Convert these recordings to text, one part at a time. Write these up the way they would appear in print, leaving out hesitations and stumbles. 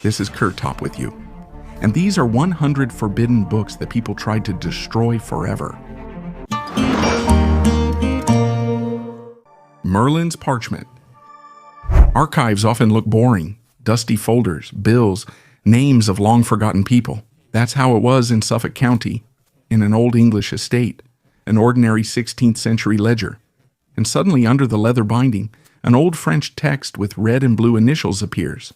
This is Kurt Top with you. And these are 100 forbidden books that people tried to destroy forever. Merlin's Parchment. Archives often look boring. Dusty folders, bills, names of long-forgotten people. That's how it was in Suffolk County, in an Old English estate, an ordinary 16th century ledger. And suddenly, under the leather binding, an old French text with red and blue initials appears.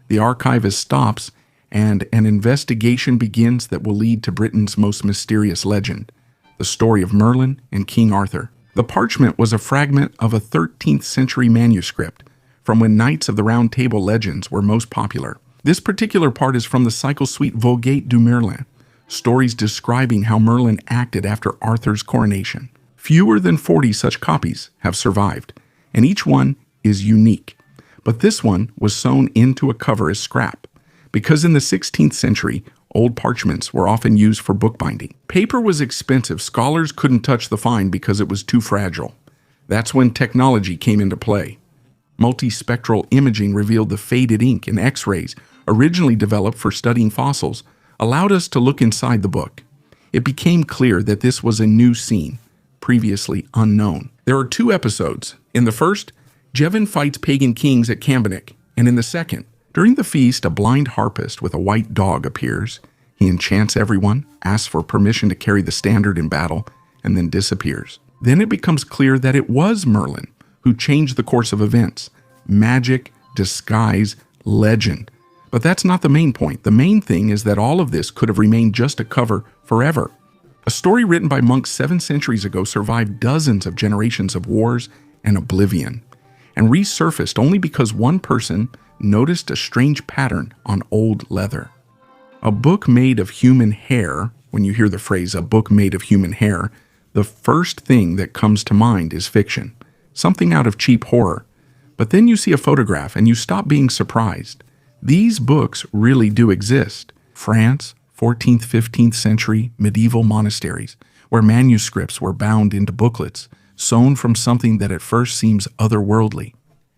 The archivist stops, and an investigation begins that will lead to Britain's most mysterious legend, the story of Merlin and King Arthur. The parchment was a fragment of a 13th century manuscript from when Knights of the Round Table legends were most popular. This particular part is from the cycle suite Vulgate du Merlin, stories describing how Merlin acted after Arthur's coronation. Fewer than 40 such copies have survived, and each one is unique. But this one was sewn into a cover as scrap, because in the 16th century, old parchments were often used for bookbinding. Paper was expensive. Scholars couldn't touch the find because it was too fragile. That's when technology came into play. Multispectral imaging revealed the faded ink, and X-rays, originally developed for studying fossils, allowed us to look inside the book. It became clear that this was a new scene, previously unknown. There are 2 episodes. In the first, Jevin fights pagan kings at Cambernick, and in the second, during the feast, a blind harpist with a white dog appears. He enchants everyone, asks for permission to carry the standard in battle, and then disappears. Then it becomes clear that it was Merlin who changed the course of events. Magic, disguise, legend. But that's not the main point. The main thing is that all of this could have remained just a cover forever. A story written by monks 7 centuries ago survived dozens of generations of wars and oblivion, and resurfaced only because one person noticed a strange pattern on old leather. A book made of human hair, when you hear the phrase, a book made of human hair, the first thing that comes to mind is fiction, something out of cheap horror. But then you see a photograph and you stop being surprised. These books really do exist. France, 14th, 15th century medieval monasteries, where manuscripts were bound into booklets, sewn from something that at first seems otherworldly.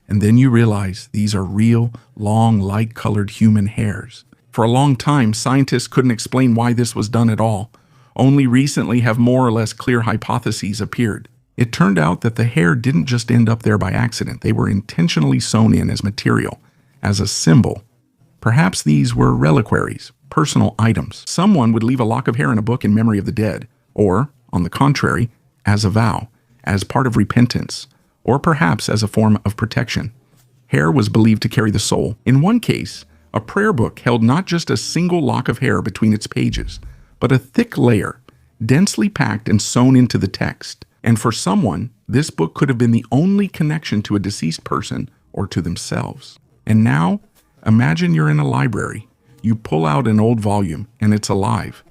And then you realize these are real, long, light-colored human hairs. For a long time, scientists couldn't explain why this was done at all. Only recently have more or less clear hypotheses appeared. It turned out that the hair didn't just end up there by accident. They were intentionally sewn in as material, as a symbol. Perhaps these were reliquaries, personal items. Someone would leave a lock of hair in a book in memory of the dead, or, on the contrary, as a vow, as part of repentance, or perhaps as a form of protection. Hair was believed to carry the soul. In one case, a prayer book held not just a single lock of hair between its pages, but a thick layer, densely packed and sewn into the text. And for someone, this book could have been the only connection to a deceased person or to themselves. And now, imagine you're in a library. You pull out an old volume, and it's alive.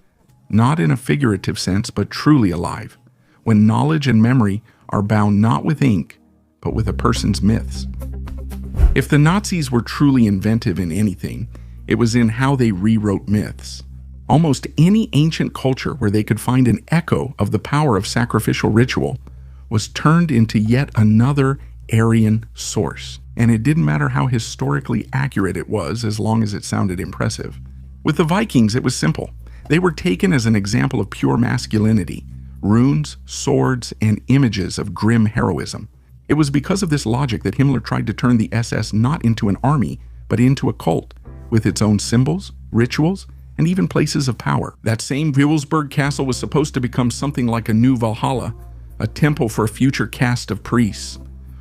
Not in a figurative sense, but truly alive. When knowledge and memory are bound not with ink, but with a person's myths. If the Nazis were truly inventive in anything, it was in how they rewrote myths. Almost any ancient culture where they could find an echo of the power of sacrificial ritual was turned into yet another Aryan source. And it didn't matter how historically accurate it was, as long as it sounded impressive. With the Vikings, it was simple. They were taken as an example of pure masculinity, runes, swords, and images of grim heroism. It was because of this logic that Himmler tried to turn the SS not into an army, but into a cult, with its own symbols, rituals, and even places of power. That same Wilsberg castle was supposed to become something like a new Valhalla, a temple for a future caste of priests.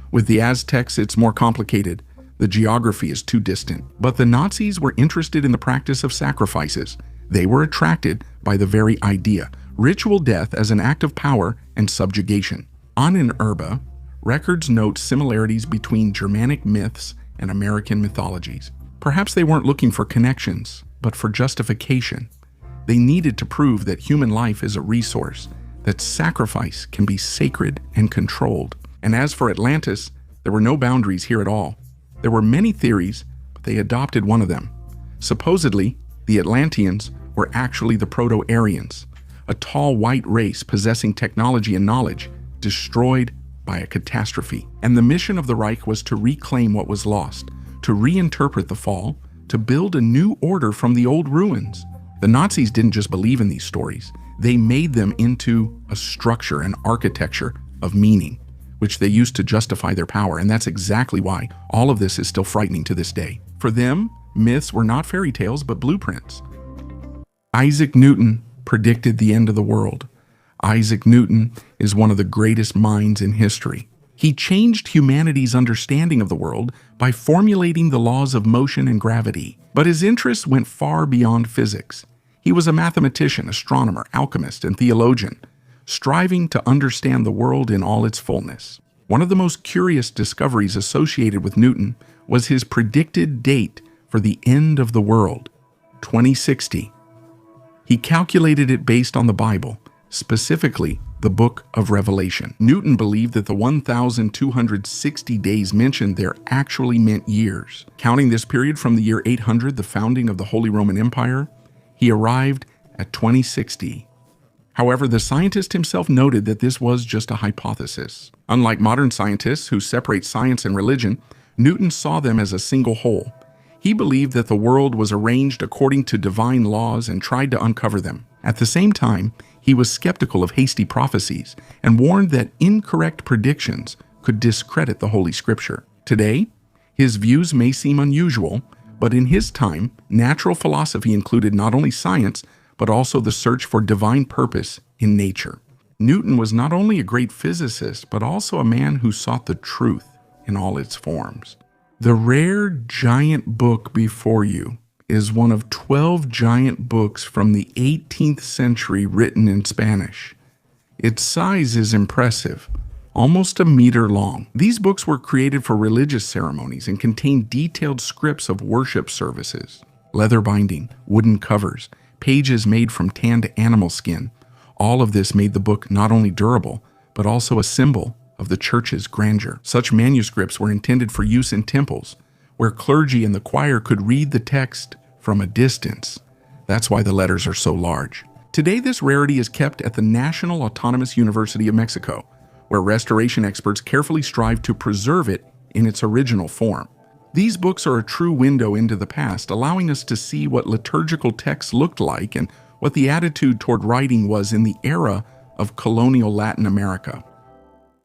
With the Aztecs, it's more complicated. The geography is too distant. But the Nazis were interested in the practice of sacrifices. They were attracted by the very idea, ritual death as an act of power and subjugation. On an Erba, records note similarities between Germanic myths and American mythologies. Perhaps they weren't looking for connections, but for justification. They needed to prove that human life is a resource, that sacrifice can be sacred and controlled. And as for Atlantis, there were no boundaries here at all. There were many theories, but they adopted one of them. Supposedly, the Atlanteans were actually the Proto-Aryans, a tall white race possessing technology and knowledge, destroyed by a catastrophe. And the mission of the Reich was to reclaim what was lost, to reinterpret the fall, to build a new order from the old ruins. The Nazis didn't just believe in these stories. They made them into a structure, an architecture of meaning, which they used to justify their power. And that's exactly why all of this is still frightening to this day. For them, myths were not fairy tales, but blueprints. Isaac Newton predicted the end of the world. Isaac Newton is one of the greatest minds in history. He changed humanity's understanding of the world by formulating the laws of motion and gravity. But his interests went far beyond physics. He was a mathematician, astronomer, alchemist, and theologian, striving to understand the world in all its fullness. One of the most curious discoveries associated with Newton was his predicted date for the end of the world, 2060. He calculated it based on the Bible, specifically the book of Revelation. Newton believed that the 1,260 days mentioned there actually meant years. Counting this period from the year 800, the founding of the Holy Roman Empire, he arrived at 2060. However, the scientist himself noted that this was just a hypothesis. Unlike modern scientists who separate science and religion, Newton saw them as a single whole. He believed that the world was arranged according to divine laws and tried to uncover them. At the same time, he was skeptical of hasty prophecies and warned that incorrect predictions could discredit the Holy Scripture. Today, his views may seem unusual, but in his time, natural philosophy included not only science, but also the search for divine purpose in nature. Newton was not only a great physicist, but also a man who sought the truth in all its forms. The rare giant book before you is one of 12 giant books from the 18th century written in Spanish. Its size is impressive, almost a meter long. These books were created for religious ceremonies and contain detailed scripts of worship services. Leather binding, wooden covers, pages made from tanned animal skin. All of this made the book not only durable, but also a symbol of the church's grandeur. Such manuscripts were intended for use in temples, where clergy and the choir could read the text from a distance. That's why the letters are so large. Today, this rarity is kept at the National Autonomous University of Mexico, where restoration experts carefully strive to preserve it in its original form. These books are a true window into the past, allowing us to see what liturgical texts looked like and what the attitude toward writing was in the era of colonial Latin America.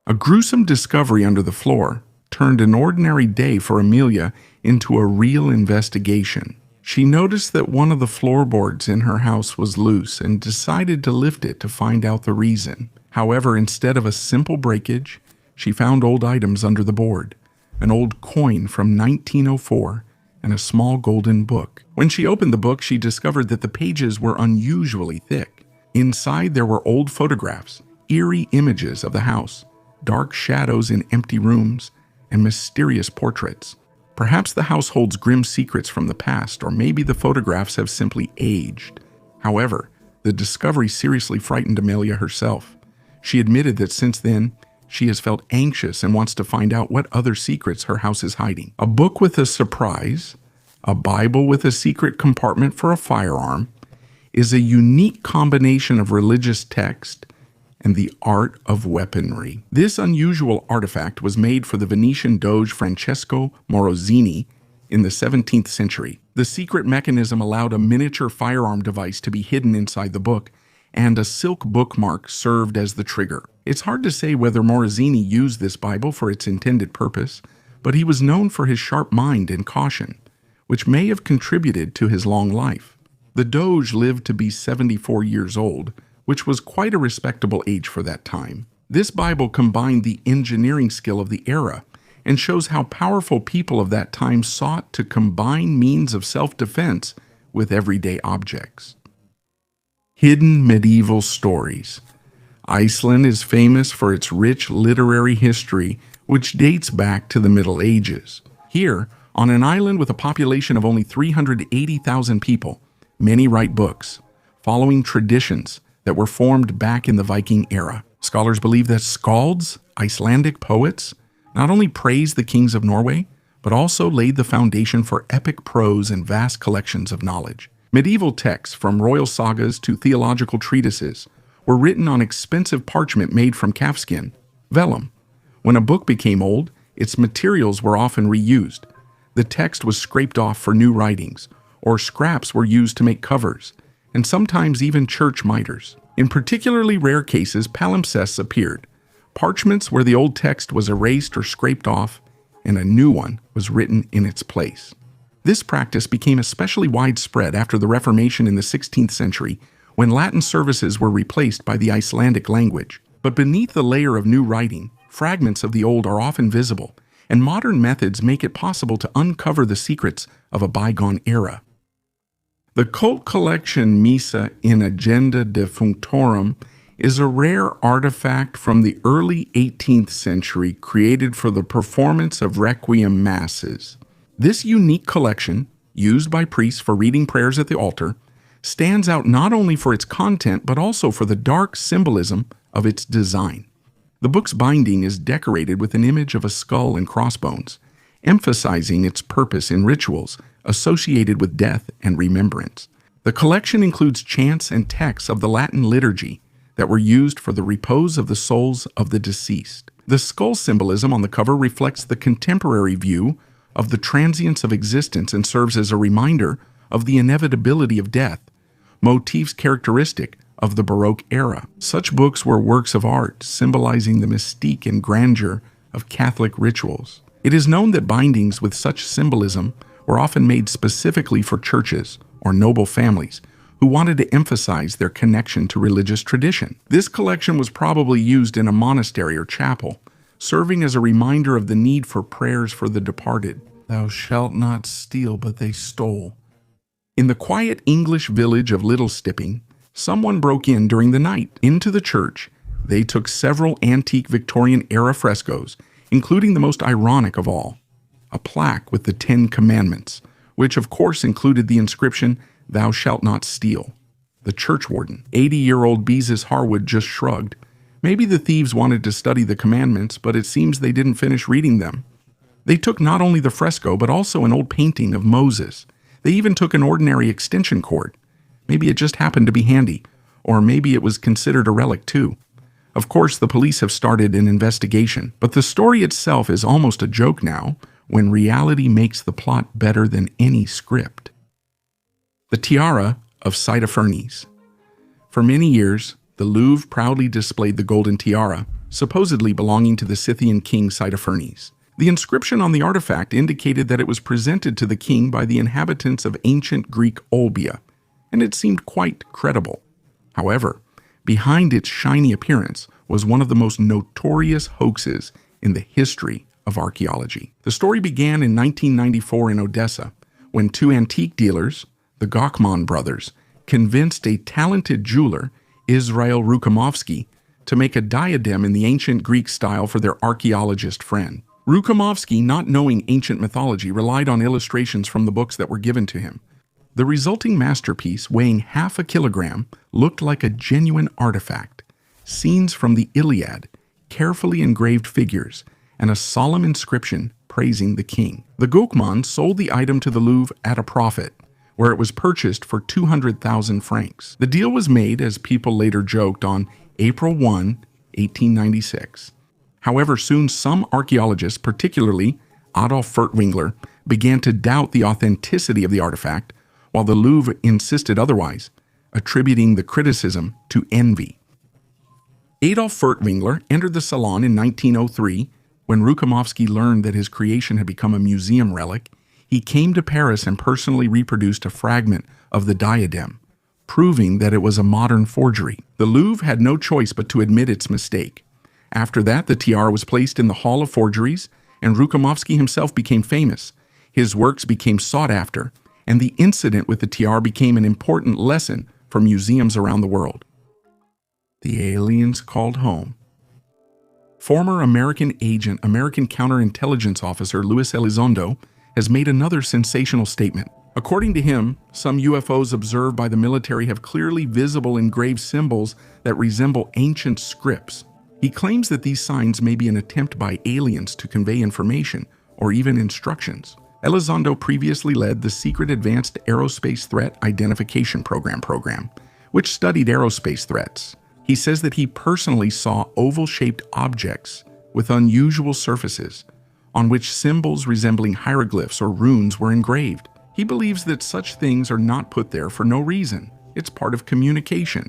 A gruesome discovery under the floor turned an ordinary day for Amelia into a real investigation. She noticed that one of the floorboards in her house was loose and decided to lift it to find out the reason. However, instead of a simple breakage, she found old items under the board, an old coin from 1904 and a small golden book. When she opened the book, she discovered that the pages were unusually thick. Inside, there were old photographs, eerie images of the house, dark shadows in empty rooms, and mysterious portraits. Perhaps the house holds grim secrets from the past, or maybe the photographs have simply aged. However, the discovery seriously frightened Amelia herself. She admitted that since then, she has felt anxious and wants to find out what other secrets her house is hiding. A book with a surprise, a Bible with a secret compartment for a firearm, is a unique combination of religious text and the art of weaponry. This unusual artifact was made for the Venetian Doge Francesco Morosini in the 17th century. The secret mechanism allowed a miniature firearm device to be hidden inside the book, and a silk bookmark served as the trigger. It's hard to say whether Morosini used this Bible for its intended purpose, but he was known for his sharp mind and caution, which may have contributed to his long life. The Doge lived to be 74 years old, which was quite a respectable age for that time. This Bible combined the engineering skill of the era and shows how powerful people of that time sought to combine means of self-defense with everyday objects. Hidden medieval stories. Iceland is famous for its rich literary history, which dates back to the Middle Ages. Here, on an island with a population of only 380,000 people, many write books, following traditions that were formed back in the Viking era. Scholars believe that skalds, Icelandic poets, not only praised the kings of Norway, but also laid the foundation for epic prose and vast collections of knowledge. Medieval texts, from royal sagas to theological treatises, were written on expensive parchment made from calfskin, vellum. When a book became old, its materials were often reused. The text was scraped off for new writings, or scraps were used to make covers, and sometimes even church mitres. In particularly rare cases, palimpsests appeared, parchments where the old text was erased or scraped off, and a new one was written in its place. This practice became especially widespread after the Reformation in the 16th century, when Latin services were replaced by the Icelandic language. But beneath the layer of new writing, fragments of the old are often visible, and modern methods make it possible to uncover the secrets of a bygone era. The cult collection Missa in Agenda Defunctorum is a rare artifact from the early 18th century created for the performance of requiem masses. This unique collection, used by priests for reading prayers at the altar, stands out not only for its content but also for the dark symbolism of its design. The book's binding is decorated with an image of a skull and crossbones, emphasizing its purpose in rituals associated with death and remembrance. The collection includes chants and texts of the Latin liturgy that were used for the repose of the souls of the deceased. The skull symbolism on the cover reflects the contemporary view of the transience of existence and serves as a reminder of the inevitability of death, motifs characteristic of the Baroque era. Such books were works of art, symbolizing the mystique and grandeur of Catholic rituals. It is known that bindings with such symbolism were often made specifically for churches or noble families who wanted to emphasize their connection to religious tradition. This collection was probably used in a monastery or chapel, serving as a reminder of the need for prayers for the departed. Thou shalt not steal, but they stole. In the quiet English village of Little Stipping, someone broke in during the night into the church. They took several antique Victorian-era frescoes, including the most ironic of all, a plaque with the 10 Commandments, which of course included the inscription, "Thou shalt not steal." The churchwarden, 80-year-old Beezus Harwood, just shrugged. Maybe the thieves wanted to study the commandments, but it seems they didn't finish reading them. They took not only the fresco, but also an old painting of Moses. They even took an ordinary extension cord. Maybe it just happened to be handy, or maybe it was considered a relic too. Of course, the police have started an investigation, but the story itself is almost a joke now, when reality makes the plot better than any script. The Tiara of Saitaphernes. For many years, the Louvre proudly displayed the golden tiara, supposedly belonging to the Scythian king Saitaphernes. The inscription on the artifact indicated that it was presented to the king by the inhabitants of ancient Greek Olbia, and it seemed quite credible. However, behind its shiny appearance was one of the most notorious hoaxes in the history of archaeology. The story began in 1994 in Odessa, when two antique dealers, the Gokman brothers, convinced a talented jeweler, Israel Rukamovsky, to make a diadem in the ancient Greek style for their archaeologist friend. Rukamovsky, not knowing ancient mythology, relied on illustrations from the books that were given to him. The resulting masterpiece, weighing half a kilogram, looked like a genuine artifact. Scenes from the Iliad, carefully engraved figures, and a solemn inscription praising the king. The Gokman sold the item to the Louvre at a profit, where it was purchased for 200,000 francs. The deal was made, as people later joked, on April 1, 1896. However, soon some archaeologists, particularly Adolf Furtwängler, began to doubt the authenticity of the artifact, while the Louvre insisted otherwise, attributing the criticism to envy. Adolf Furtwängler entered the salon in 1903. When Rukamovsky learned that his creation had become a museum relic, he came to Paris and personally reproduced a fragment of the diadem, proving that it was a modern forgery. The Louvre had no choice but to admit its mistake. After that, the tiara was placed in the Hall of Forgeries, and Rukamovsky himself became famous. His works became sought after, and the incident with the tiara became an important lesson for museums around the world. The aliens called home. Former American agent, American counterintelligence officer Luis Elizondo has made another sensational statement. According to him, some UFOs observed by the military have clearly visible engraved symbols that resemble ancient scripts. He claims that these signs may be an attempt by aliens to convey information or even instructions. Elizondo previously led the Secret Advanced Aerospace Threat Identification Program, which studied aerospace threats. He says that he personally saw oval-shaped objects with unusual surfaces on which symbols resembling hieroglyphs or runes were engraved. He believes that such things are not put there for no reason. It's part of communication.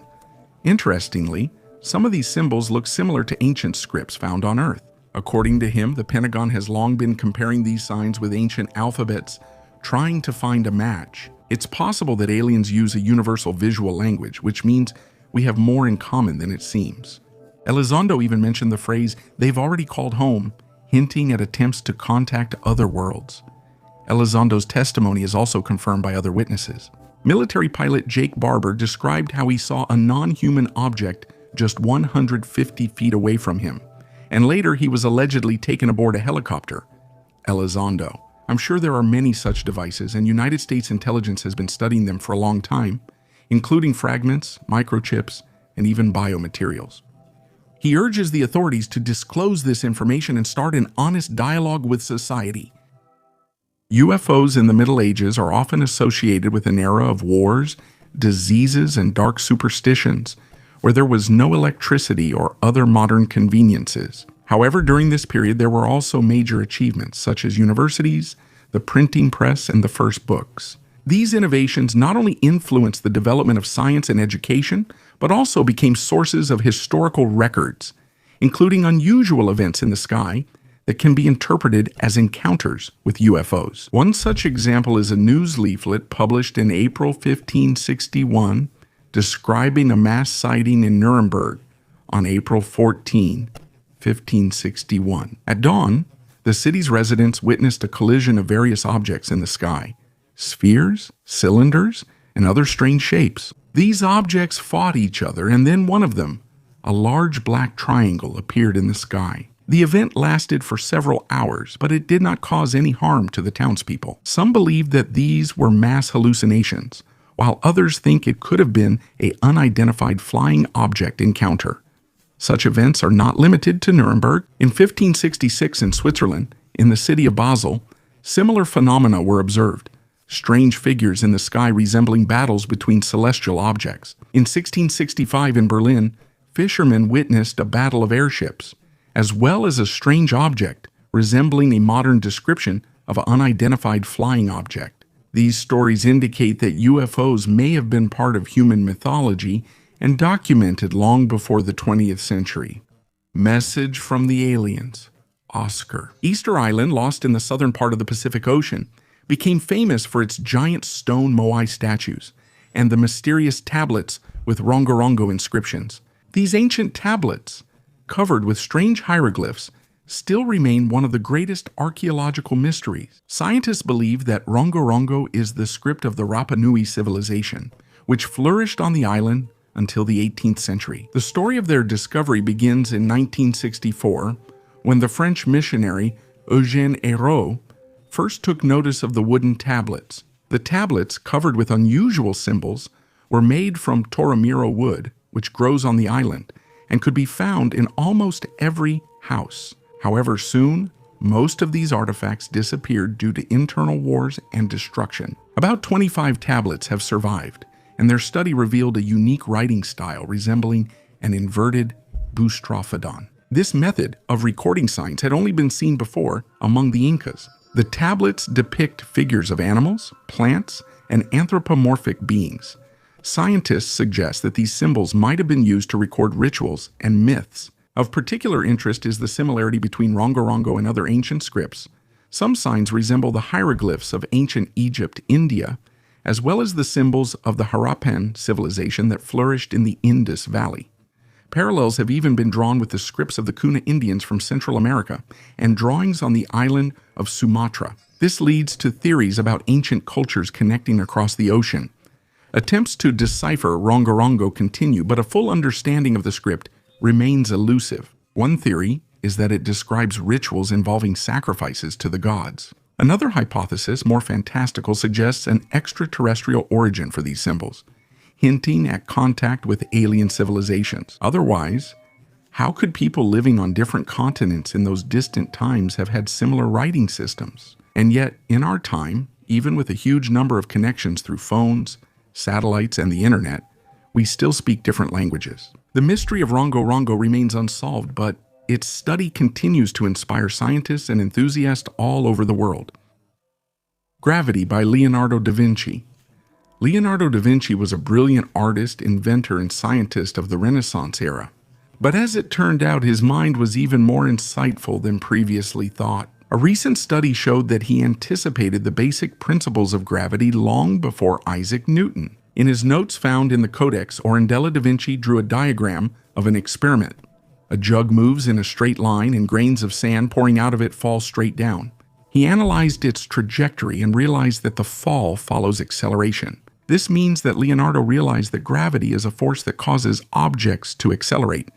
Interestingly, some of these symbols look similar to ancient scripts found on Earth. According to him, the Pentagon has long been comparing these signs with ancient alphabets, trying to find a match. It's possible that aliens use a universal visual language, which means we have more in common than it seems. Elizondo even mentioned the phrase, "they've already called home," hinting at attempts to contact other worlds. Elizondo's testimony is also confirmed by other witnesses. Military pilot Jake Barber described how he saw a non-human object just 150 feet away from him, and later he was allegedly taken aboard a helicopter. Elizondo: I'm sure there are many such devices, and United States intelligence has been studying them for a long time, including fragments, microchips, and even biomaterials. He urges the authorities to disclose this information and start an honest dialogue with society. UFOs in the Middle Ages are often associated with an era of wars, diseases, and dark superstitions, where there was no electricity or other modern conveniences. However, during this period, there were also major achievements, such as universities, the printing press, and the first books. These innovations not only influenced the development of science and education, but also became sources of historical records, including unusual events in the sky that can be interpreted as encounters with UFOs. One such example is a news leaflet published in April 1561 describing a mass sighting in Nuremberg on April 14, 1561. At dawn, the city's residents witnessed a collision of various objects in the sky: spheres, cylinders, and other strange shapes. These objects fought each other, and then one of them, a large black triangle, appeared in the sky. The event lasted for several hours, but it did not cause any harm to the townspeople. Some believe that these were mass hallucinations, while others think it could have been an unidentified flying object encounter. Such events are not limited to Nuremberg. In 1566 in Switzerland, in the city of Basel, similar phenomena were observed: strange figures in the sky resembling battles between celestial objects. In 1665 in Berlin, fishermen witnessed a battle of airships, as well as a strange object resembling a modern description of an unidentified flying object. These stories indicate that UFOs may have been part of human mythology and documented long before the 20th century. Message from the aliens. Oscar. Easter Island, lost in the southern part of the Pacific Ocean, became famous for its giant stone moai statues and the mysterious tablets with rongorongo inscriptions. These ancient tablets, covered with strange hieroglyphs, still remain one of the greatest archaeological mysteries. Scientists believe that rongorongo is the script of the Rapa Nui civilization, which flourished on the island until the 18th century. The story of their discovery begins in 1964, when the French missionary Eugène Hérault first took notice of the wooden tablets. The tablets, covered with unusual symbols, were made from Toromiro wood, which grows on the island, and could be found in almost every house. However, soon, most of these artifacts disappeared due to internal wars and destruction. About 25 tablets have survived, and their study revealed a unique writing style resembling an inverted boustrophodon. This method of recording signs had only been seen before among the Incas. The tablets depict figures of animals, plants, and anthropomorphic beings. Scientists suggest that these symbols might have been used to record rituals and myths. Of particular interest is the similarity between rongorongo and other ancient scripts. Some signs resemble the hieroglyphs of ancient Egypt, India, as well as the symbols of the Harappan civilization that flourished in the Indus Valley. Parallels have even been drawn with the scripts of the Kuna Indians from Central America and drawings on the island of Sumatra. This leads to theories about ancient cultures connecting across the ocean. Attempts to decipher rongorongo continue, but a full understanding of the script remains elusive. One theory is that it describes rituals involving sacrifices to the gods. Another hypothesis, more fantastical, suggests an extraterrestrial origin for these symbols, hinting at contact with alien civilizations. Otherwise, how could people living on different continents in those distant times have had similar writing systems? And yet, in our time, even with a huge number of connections through phones, satellites, and the internet, we still speak different languages. The mystery of rongorongo remains unsolved, but its study continues to inspire scientists and enthusiasts all over the world. Gravity by Leonardo da Vinci. Leonardo da Vinci was a brilliant artist, inventor, and scientist of the Renaissance era. But as it turned out, his mind was even more insightful than previously thought. A recent study showed that he anticipated the basic principles of gravity long before Isaac Newton. In his notes found in the Codex, Orendella da Vinci drew a diagram of an experiment. A jug moves in a straight line and grains of sand pouring out of it fall straight down. He analyzed its trajectory and realized that the fall follows acceleration. This means that Leonardo realized that gravity is a force that causes objects to accelerate.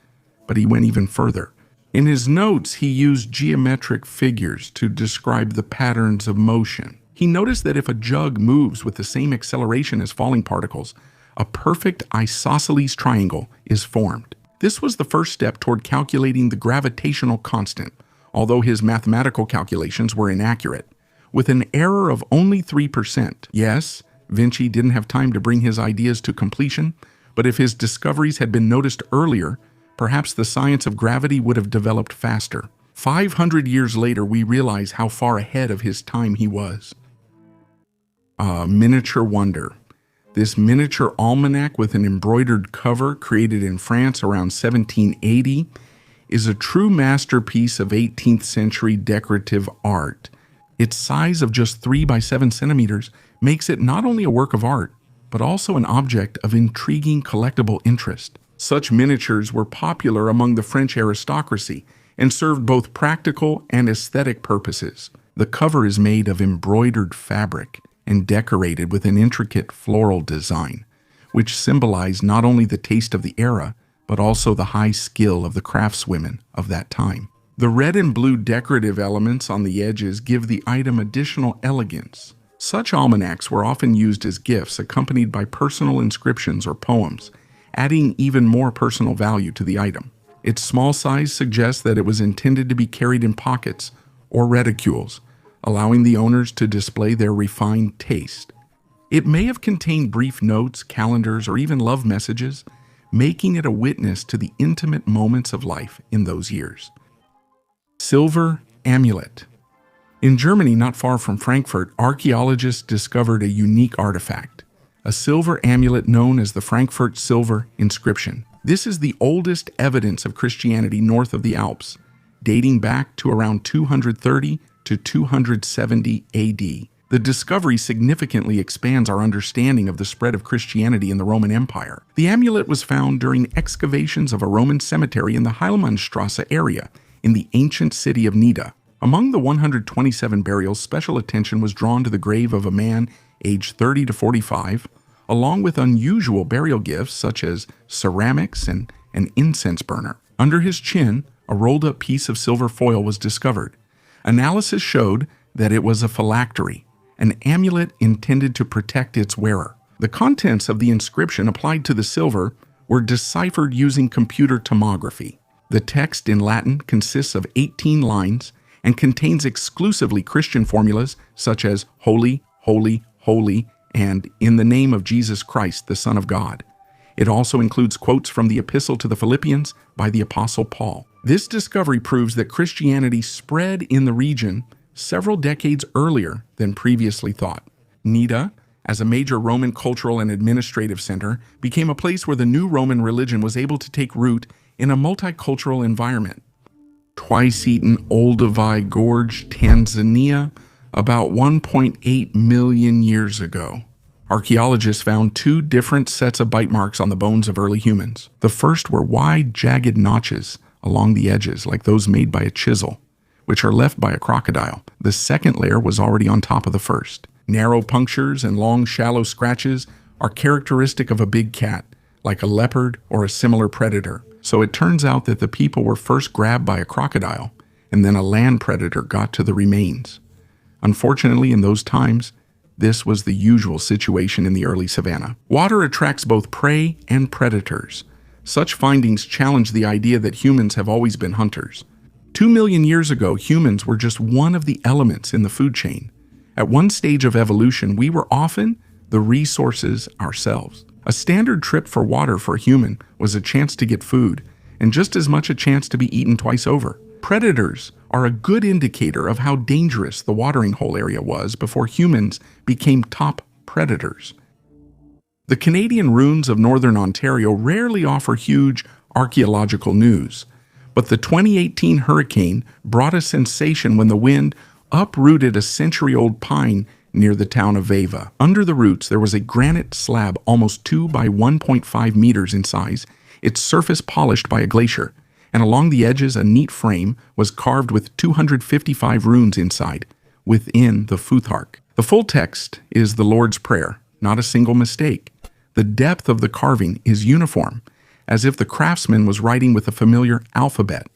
But he went even further. In his notes, he used geometric figures to describe the patterns of motion. He noticed that if a jug moves with the same acceleration as falling particles, a perfect isosceles triangle is formed. This was the first step toward calculating the gravitational constant, although his mathematical calculations were inaccurate. With an error of only 3%, yes, Vinci didn't have time to bring his ideas to completion, but if his discoveries had been noticed earlier, perhaps the science of gravity would have developed faster. 500 years later, we realize how far ahead of his time he was. Miniature wonder. This miniature almanac with an embroidered cover created in France around 1780 is a true masterpiece of 18th century decorative art. Its size of just 3 by 7 centimeters makes it not only a work of art, but also an object of intriguing collectible interest. Such miniatures were popular among the French aristocracy and served both practical and aesthetic purposes. The cover is made of embroidered fabric and decorated with an intricate floral design, which symbolized not only the taste of the era, but also the high skill of the craftswomen of that time. The red and blue decorative elements on the edges give the item additional elegance. Such almanacs were often used as gifts accompanied by personal inscriptions or poems, adding even more personal value to the item. Its small size suggests that it was intended to be carried in pockets or reticules, allowing the owners to display their refined taste. It may have contained brief notes, calendars, or even love messages, making it a witness to the intimate moments of life in those years. Silver amulet. In Germany, not far from Frankfurt, archaeologists discovered a unique artifact, a silver amulet known as the Frankfurt silver inscription. This is the oldest evidence of Christianity north of the Alps, dating back to around 230 to 270 AD. The discovery significantly expands our understanding of the spread of Christianity in the Roman Empire. The amulet was found during excavations of a Roman cemetery in the Heilmannstrasse area in the ancient city of Nida. Among the 127 burials, special attention was drawn to the grave of a man aged 30 to 45, along with unusual burial gifts such as ceramics and an incense burner. Under his chin, a rolled-up piece of silver foil was discovered. Analysis showed that it was a phylactery, an amulet intended to protect its wearer. The contents of the inscription applied to the silver were deciphered using computer tomography. The text in Latin consists of 18 lines and contains exclusively Christian formulas such as holy, holy, holy, and in the name of Jesus Christ, the Son of God. It also includes quotes from the Epistle to the Philippians by the Apostle Paul. This discovery proves that Christianity spread in the region several decades earlier than previously thought. Nida, as a major Roman cultural and administrative center, became a place where the new Roman religion was able to take root in a multicultural environment. Twice-eaten Olduvai Gorge, Tanzania, about 1.8 million years ago. Archaeologists found 2 different sets of bite marks on the bones of early humans. The first were wide, jagged notches along the edges, like those made by a chisel, which are left by a crocodile. The second layer was already on top of the first. Narrow punctures and long, shallow scratches are characteristic of a big cat, like a leopard or a similar predator. So it turns out that the people were first grabbed by a crocodile, and then a land predator got to the remains. Unfortunately, in those times, this was the usual situation in the early savanna. Water attracts both prey and predators. Such findings challenge the idea that humans have always been hunters. 2 million years ago, humans were just one of the elements in the food chain. At one stage of evolution, we were often the resources ourselves. A standard trip for water for a human was a chance to get food, and just as much a chance to be eaten twice over. Predators are a good indicator of how dangerous the watering hole area was before humans became top predators. The Canadian ruins of northern Ontario rarely offer huge archaeological news, but the 2018 hurricane brought a sensation when the wind uprooted a century-old pine near the town of Veva. Under the roots, there was a granite slab almost 2 by 1.5 meters in size, its surface polished by a glacier, and along the edges a neat frame was carved with 255 runes inside, within the Futhark. The full text is the Lord's Prayer, not a single mistake. The depth of the carving is uniform, as if the craftsman was writing with a familiar alphabet.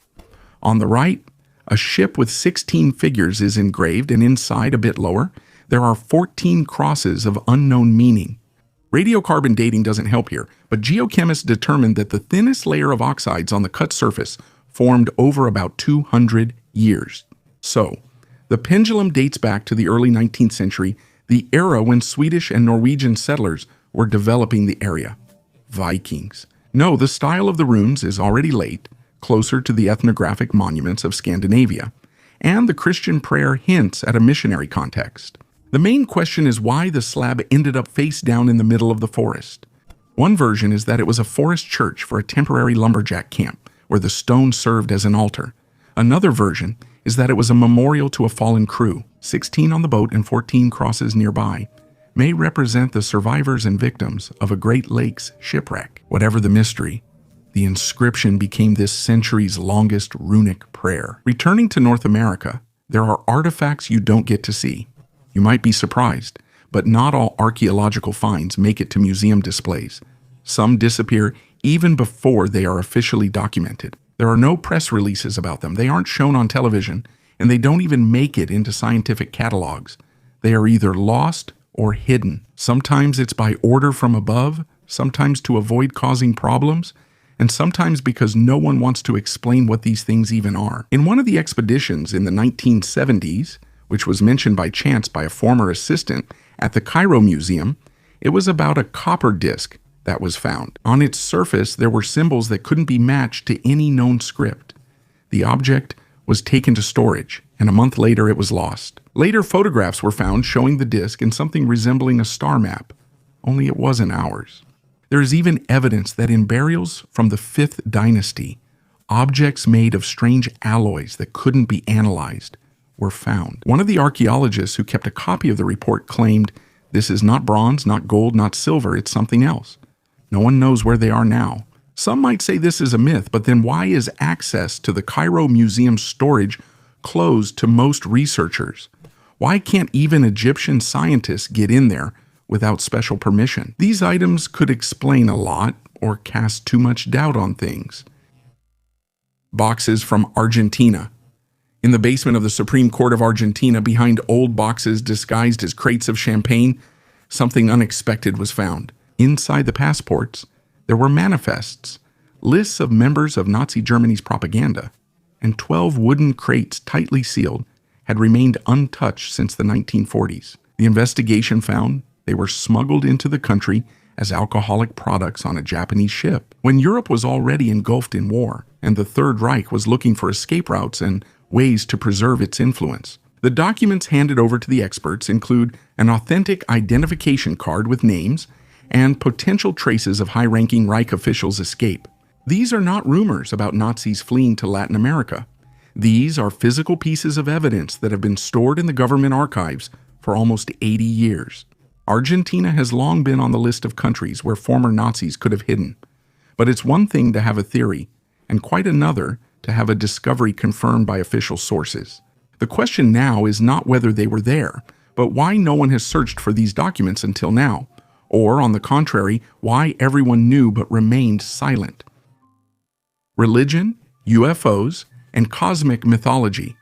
On the right, a ship with 16 figures is engraved, and inside, a bit lower, there are 14 crosses of unknown meaning. Radiocarbon dating doesn't help here, but geochemists determined that the thinnest layer of oxides on the cut surface formed over about 200 years. So, the pendulum dates back to the early 19th century, the era when Swedish and Norwegian settlers were developing the area. Vikings. No, the style of the runes is already late, closer to the ethnographic monuments of Scandinavia, and the Christian prayer hints at a missionary context. The main question is why the slab ended up face down in the middle of the forest. One version is that it was a forest church for a temporary lumberjack camp, where the stone served as an altar. Another version is that it was a memorial to a fallen crew. 16 on the boat and 14 crosses nearby may represent the survivors and victims of a Great Lakes shipwreck. Whatever the mystery, the inscription became this century's longest runic prayer. Returning to North America, there are artifacts you don't get to see. You might be surprised, but not all archaeological finds make it to museum displays. Some disappear even before they are officially documented. There are no press releases about them, they aren't shown on television, and they don't even make it into scientific catalogs. They are either lost or hidden. Sometimes it's by order from above, sometimes to avoid causing problems, and sometimes because no one wants to explain what these things even are. In one of the expeditions in the 1970s, which was mentioned by chance by a former assistant at the Cairo Museum, it was about a copper disc that was found. On its surface, there were symbols that couldn't be matched to any known script. The object was taken to storage, and a month later it was lost. Later photographs were found showing the disc in something resembling a star map, only it wasn't ours. There is even evidence that in burials from the 5th dynasty, objects made of strange alloys that couldn't be analyzed were found. One of the archaeologists who kept a copy of the report claimed, "This is not bronze, not gold, not silver, it's something else. No one knows where they are now." Some might say this is a myth, but then why is access to the Cairo Museum's storage closed to most researchers? Why can't even Egyptian scientists get in there without special permission? These items could explain a lot or cast too much doubt on things. Boxes from Argentina. In the basement of the Supreme Court of Argentina, behind old boxes disguised as crates of champagne, something unexpected was found. Inside the passports, there were manifests, lists of members of Nazi Germany's propaganda, and 12 wooden crates tightly sealed had remained untouched since the 1940s. The investigation found they were smuggled into the country as alcoholic products on a Japanese ship. When Europe was already engulfed in war, and the Third Reich was looking for escape routes and ways to preserve its influence. The documents handed over to the experts include an authentic identification card with names and potential traces of high-ranking Reich officials' escape. These are not rumors about Nazis fleeing to Latin America. These are physical pieces of evidence that have been stored in the government archives for almost 80 years. Argentina has long been on the list of countries where former Nazis could have hidden. But it's one thing to have a theory, and quite another to have a discovery confirmed by official sources. The question now is not whether they were there, but why no one has searched for these documents until now, or, on the contrary, why everyone knew but remained silent. Religion, UFOs, and cosmic mythology.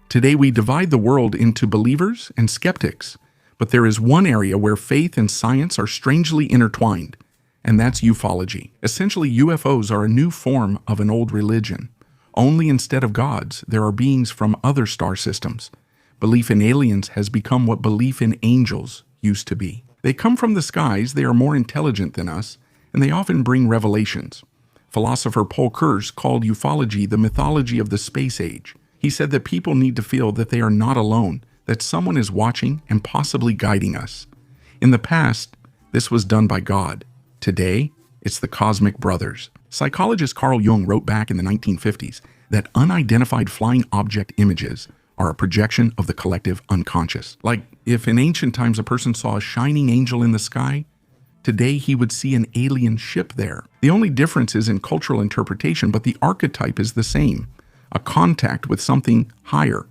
Today we divide the world into believers and skeptics, but there is one area where faith and science are strangely intertwined, and that's ufology. Essentially, UFOs are a new form of an old religion. Only instead of gods, there are beings from other star systems. Belief in aliens has become what belief in angels used to be. They come from the skies, they are more intelligent than us, and they often bring revelations. Philosopher Paul Kurz called ufology the mythology of the space age. He said that people need to feel that they are not alone, that someone is watching and possibly guiding us. In the past, this was done by God. Today, it's the cosmic brothers. Psychologist Carl Jung wrote back in the 1950s that unidentified flying object images are a projection of the collective unconscious. Like if in ancient times a person saw a shining angel in the sky, today he would see an alien ship there. The only difference is in cultural interpretation, but the archetype is the same, a contact with something higher.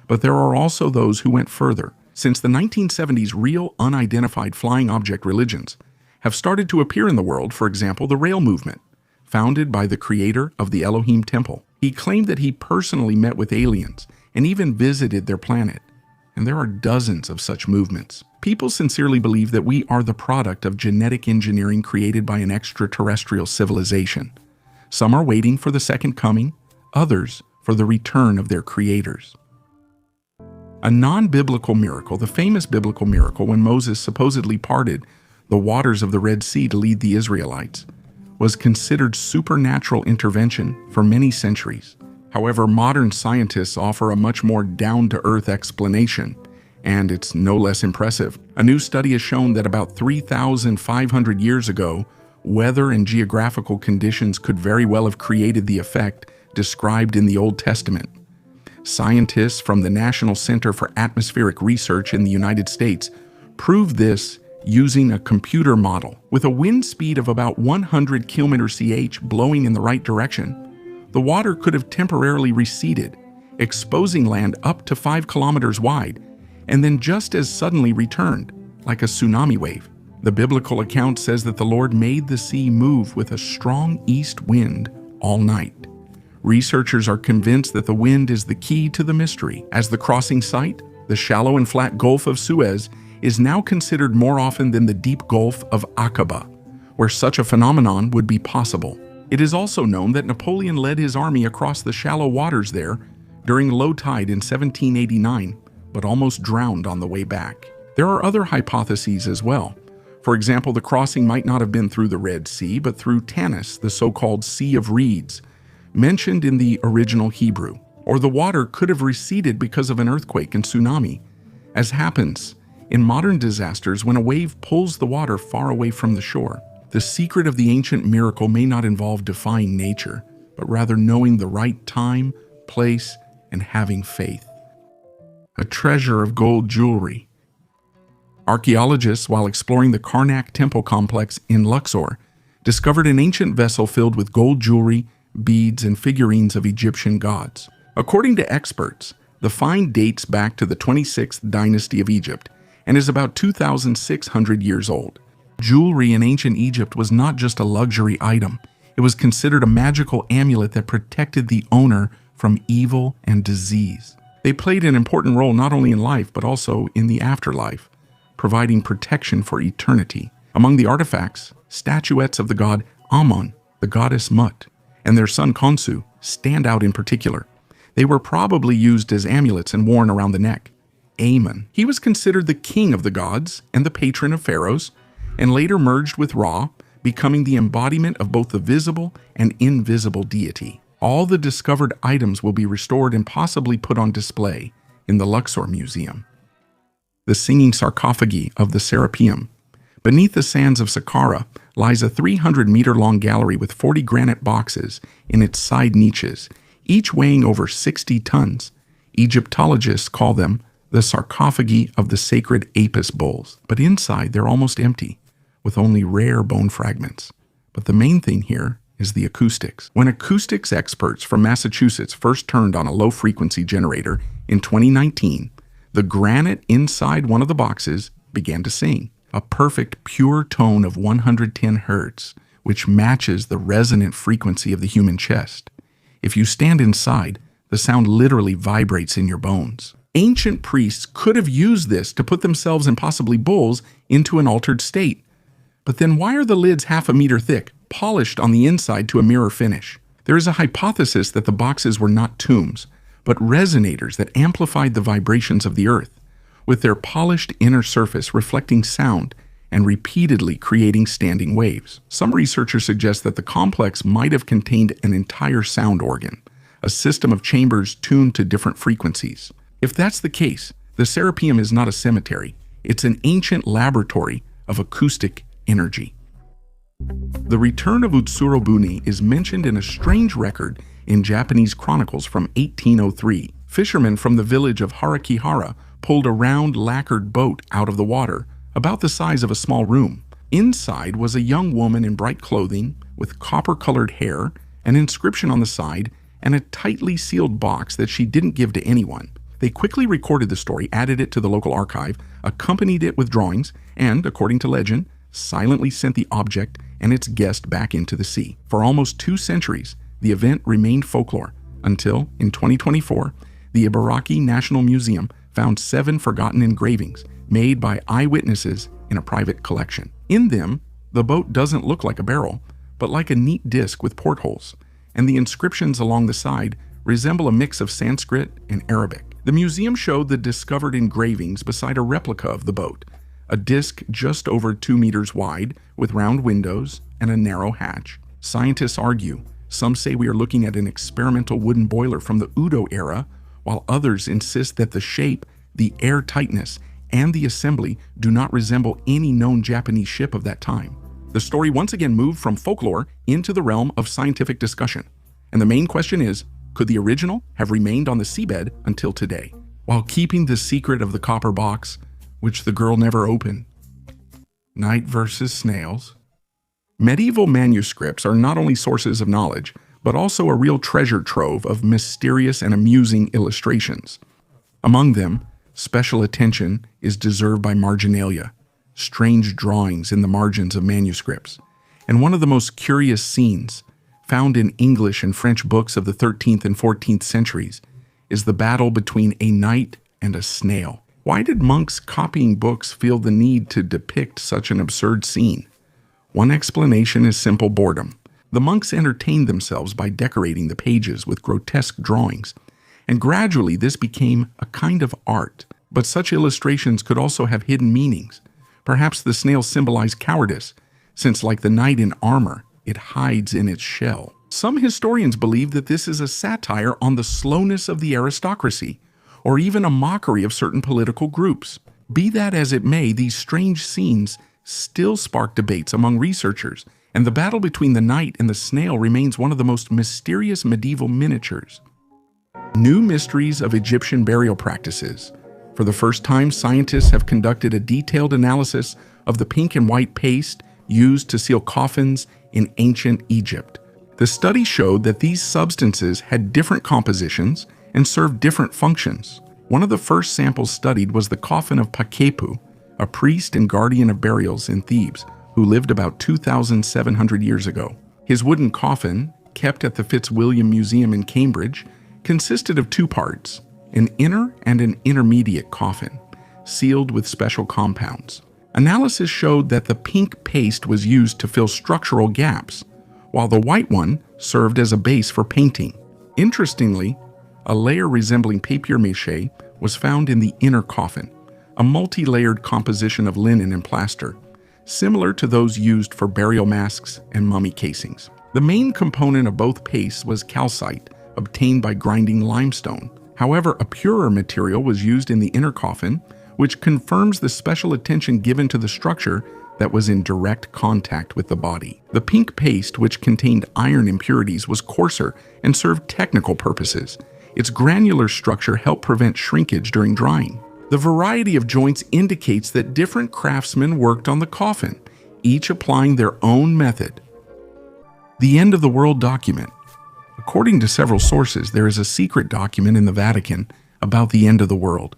But there are also those who went further. Since the 1970s, real unidentified flying object religions have started to appear in the world. For example, the Rail movement, founded by the creator of the Elohim Temple. He claimed that he personally met with aliens and even visited their planet. And there are dozens of such movements. People sincerely believe that we are the product of genetic engineering created by an extraterrestrial civilization. Some are waiting for the second coming, others for the return of their creators. A non-biblical miracle, the famous biblical miracle when Moses supposedly parted the waters of the Red Sea to lead the Israelites, was considered supernatural intervention for many centuries. However, modern scientists offer a much more down-to-earth explanation, and it's no less impressive. A new study has shown that about 3,500 years ago, weather and geographical conditions could very well have created the effect described in the Old Testament. Scientists from the National Center for Atmospheric Research in the United States proved this using a computer model. With a wind speed of about 100 km/h blowing in the right direction, the water could have temporarily receded, exposing land up to 5 kilometers wide, and then just as suddenly returned, like a tsunami wave. The biblical account says that the Lord made the sea move with a strong east wind all night. Researchers are convinced that the wind is the key to the mystery, as the crossing site, the shallow and flat Gulf of Suez, is now considered more often than the deep Gulf of Aqaba, where such a phenomenon would be possible. It is also known that Napoleon led his army across the shallow waters there during low tide in 1789, but almost drowned on the way back. There are other hypotheses as well. For example, the crossing might not have been through the Red Sea, but through Tanis, the so-called Sea of Reeds, mentioned in the original Hebrew. Or the water could have receded because of an earthquake and tsunami, as happens in modern disasters when a wave pulls the water far away from the shore. The secret of the ancient miracle may not involve defying nature, but rather knowing the right time, place, and having faith. A treasure of gold jewelry. Archaeologists, while exploring the Karnak temple complex in Luxor, discovered an ancient vessel filled with gold jewelry, beads, and figurines of Egyptian gods. According to experts, the find dates back to the 26th dynasty of Egypt and is about 2,600 years old. Jewelry in ancient Egypt was not just a luxury item. It was considered a magical amulet that protected the owner from evil and disease. They played an important role not only in life but also in the afterlife, providing protection for eternity. Among the artifacts, statuettes of the god Ammon, the goddess Mut, and their son Khonsu stand out in particular. They were probably used as amulets and worn around the neck. Ammon, he was considered the king of the gods and the patron of pharaohs, and later merged with Ra, becoming the embodiment of both the visible and invisible deity. All the discovered items will be restored and possibly put on display in the Luxor Museum. The singing sarcophagi of the Serapeum. Beneath the sands of Saqqara lies a 300-meter-long gallery with 40 granite boxes in its side niches, each weighing over 60 tons. Egyptologists call them the sarcophagi of the sacred Apis bulls. But inside, they're almost empty, with only rare bone fragments. But the main thing here is the acoustics. When acoustics experts from Massachusetts first turned on a low-frequency generator in 2019, the granite inside one of the boxes began to sing, a perfect pure tone of 110 hertz, which matches the resonant frequency of the human chest. If you stand inside, the sound literally vibrates in your bones. Ancient priests could have used this to put themselves and possibly bulls into an altered state. But then why are the lids half a meter thick, polished on the inside to a mirror finish? There is a hypothesis that the boxes were not tombs, but resonators that amplified the vibrations of the earth, with their polished inner surface reflecting sound and repeatedly creating standing waves. Some researchers suggest that the complex might have contained an entire sound organ, a system of chambers tuned to different frequencies. If that's the case, the Serapeum is not a cemetery. It's an ancient laboratory of acoustic energy. The return of Utsurobuni is mentioned in a strange record in Japanese chronicles from 1803. Fishermen from the village of Harakihara pulled a round lacquered boat out of the water, about the size of a small room. Inside was a young woman in bright clothing with copper-colored hair, an inscription on the side, and a tightly sealed box that she didn't give to anyone. They quickly recorded the story, added it to the local archive, accompanied it with drawings, and, according to legend, silently sent the object and its guest back into the sea. For almost 2 centuries, the event remained folklore, until, in 2024, the Baroque National Museum found 7 forgotten engravings made by eyewitnesses in a private collection. In them, the boat doesn't look like a barrel, but like a neat disc with portholes, and the inscriptions along the side resemble a mix of Sanskrit and Arabic. The museum showed the discovered engravings beside a replica of the boat, a disc just over 2 meters wide with round windows and a narrow hatch. Scientists argue. Some say we are looking at an experimental wooden boiler from the Udo era, while others insist that the shape, the air tightness, and the assembly do not resemble any known Japanese ship of that time. The story once again moved from folklore into the realm of scientific discussion. And the main question is, could the original have remained on the seabed until today, while keeping the secret of the copper box, which the girl never opened? Night versus snails. Medieval manuscripts are not only sources of knowledge, but also a real treasure trove of mysterious and amusing illustrations. Among them, special attention is deserved by marginalia, strange drawings in the margins of manuscripts. And one of the most curious scenes, found in English and French books of the 13th and 14th centuries, is the battle between a knight and a snail. Why did monks copying books feel the need to depict such an absurd scene? One explanation is simple boredom. The monks entertained themselves by decorating the pages with grotesque drawings, and gradually this became a kind of art. But such illustrations could also have hidden meanings. Perhaps the snail symbolized cowardice, since like the knight in armor, it hides in its shell. Some historians believe that this is a satire on the slowness of the aristocracy, or even a mockery of certain political groups. Be that as it may, these strange scenes still spark debates among researchers, and the battle between the knight and the snail remains one of the most mysterious medieval miniatures. New mysteries of Egyptian burial practices. For the first time, scientists have conducted a detailed analysis of the pink and white paste used to seal coffins in ancient Egypt. The study showed that these substances had different compositions and served different functions. One of the first samples studied was the coffin of Pakepu, a priest and guardian of burials in Thebes, who lived about 2,700 years ago. His wooden coffin, kept at the Fitzwilliam Museum in Cambridge, consisted of 2 parts, an inner and an intermediate coffin, sealed with special compounds. Analysis showed that the pink paste was used to fill structural gaps, while the white one served as a base for painting. Interestingly, a layer resembling papier-mâché was found in the inner coffin, a multi-layered composition of linen and plaster, similar to those used for burial masks and mummy casings. The main component of both pastes was calcite, obtained by grinding limestone. However, a purer material was used in the inner coffin, which confirms the special attention given to the structure that was in direct contact with the body. The pink paste, which contained iron impurities, was coarser and served technical purposes. Its granular structure helped prevent shrinkage during drying. The variety of joints indicates that different craftsmen worked on the coffin, each applying their own method. The End of the World document. According to several sources, there is a secret document in the Vatican about the end of the world,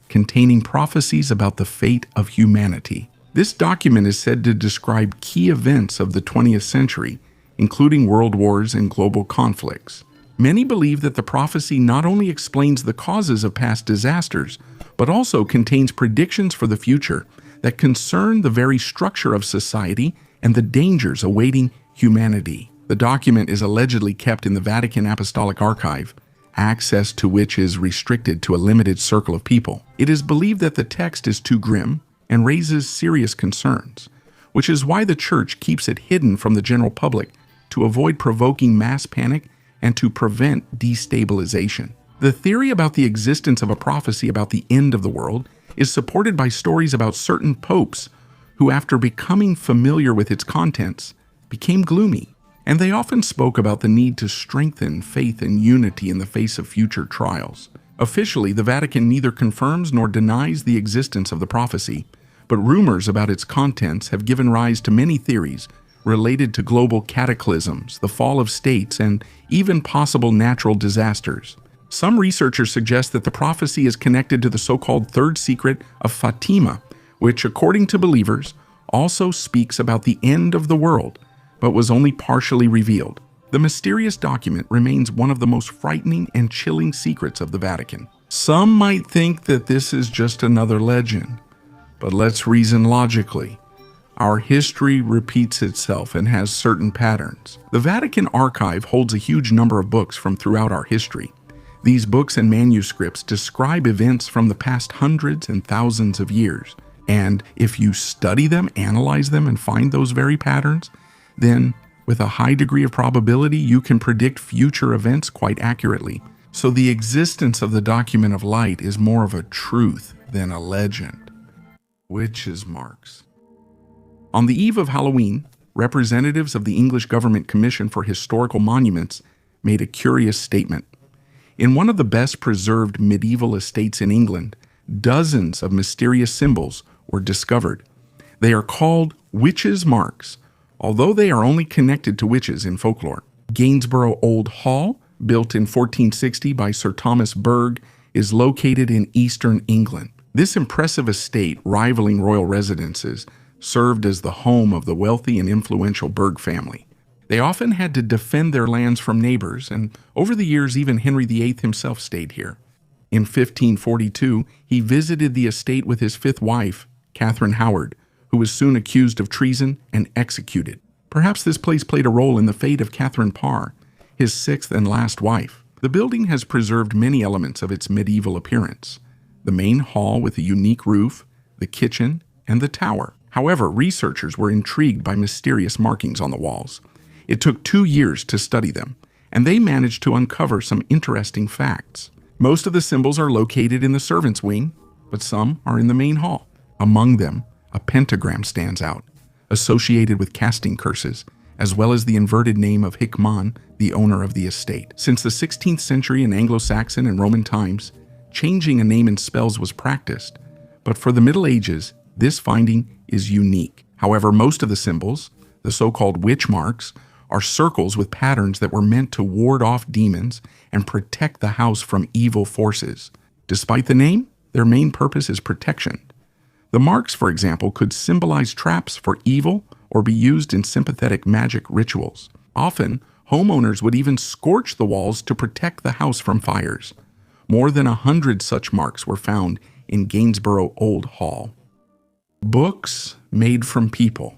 containing prophecies about the fate of humanity. This document is said to describe key events of the 20th century, including world wars and global conflicts. Many believe that the prophecy not only explains the causes of past disasters, but also contains predictions for the future that concern the very structure of society and the dangers awaiting humanity. The document is allegedly kept in the Vatican Apostolic Archive, access to which is restricted to a limited circle of people. It is believed that the text is too grim, and raises serious concerns, which is why the Church keeps it hidden from the general public to avoid provoking mass panic and to prevent destabilization. The theory about the existence of a prophecy about the end of the world is supported by stories about certain popes who, after becoming familiar with its contents, became gloomy. And they often spoke about the need to strengthen faith and unity in the face of future trials. Officially, the Vatican neither confirms nor denies the existence of the prophecy, but rumors about its contents have given rise to many theories related to global cataclysms, the fall of states, and even possible natural disasters. Some researchers suggest that the prophecy is connected to the so-called Third Secret of Fatima, which, according to believers, also speaks about the end of the world, but was only partially revealed. The mysterious document remains one of the most frightening and chilling secrets of the Vatican. Some might think that this is just another legend, but let's reason logically. Our history repeats itself and has certain patterns. The Vatican Archive holds a huge number of books from throughout our history. These books and manuscripts describe events from the past hundreds and thousands of years. And if you study them, analyze them, and find those very patterns, then with a high degree of probability, you can predict future events quite accurately. So the existence of the document of light is more of a truth than a legend. Witches' marks. On the eve of Halloween, representatives of the English Government Commission for Historical Monuments made a curious statement. In one of the best preserved medieval estates in England, dozens of mysterious symbols were discovered. They are called witches' marks, although they are only connected to witches in folklore. Gainsborough Old Hall, built in 1460 by Sir Thomas Berg, is located in eastern England. This impressive estate, rivaling royal residences, served as the home of the wealthy and influential Berg family. They often had to defend their lands from neighbors, and over the years even Henry VIII himself stayed here. In 1542, he visited the estate with his fifth wife, Catherine Howard, who was soon accused of treason and executed. Perhaps this place played a role in the fate of Catherine Parr, his sixth and last wife. The building has preserved many elements of its medieval appearance: the main hall with a unique roof, the kitchen, and the tower. However, researchers were intrigued by mysterious markings on the walls. It took 2 years to study them, and they managed to uncover some interesting facts. Most of the symbols are located in the servants' wing, but some are in the main hall. Among them, a pentagram stands out, associated with casting curses, as well as the inverted name of Hickman, the owner of the estate. Since the 16th century in Anglo-Saxon and Roman times, changing a name in spells was practiced, but for the Middle Ages, this finding is unique. However, most of the symbols, the so-called witch marks, are circles with patterns that were meant to ward off demons and protect the house from evil forces. Despite the name, their main purpose is protection. The marks, for example, could symbolize traps for evil or be used in sympathetic magic rituals. Often, homeowners would even scorch the walls to protect the house from fires. More than 100 such marks were found in Gainsborough Old Hall. Books made from people.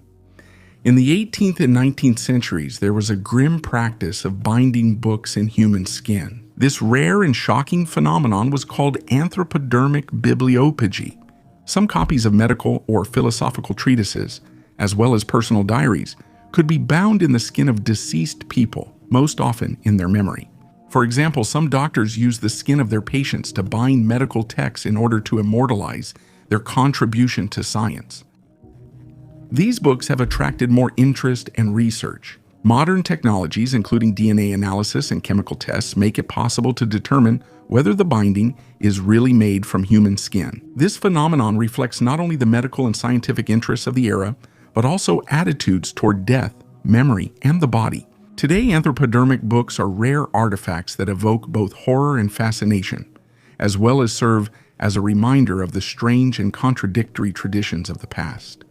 In the 18th and 19th centuries, there was a grim practice of binding books in human skin. This rare and shocking phenomenon was called anthropodermic bibliophagy. Some copies of medical or philosophical treatises, as well as personal diaries, could be bound in the skin of deceased people, most often in their memory. For example, some doctors use the skin of their patients to bind medical texts in order to immortalize their contribution to science. These books have attracted more interest and research. Modern technologies, including DNA analysis and chemical tests, make it possible to determine whether the binding is really made from human skin. This phenomenon reflects not only the medical and scientific interests of the era, but also attitudes toward death, memory, and the body. Today, anthropodermic books are rare artifacts that evoke both horror and fascination, as well as serve as a reminder of the strange and contradictory traditions of the past.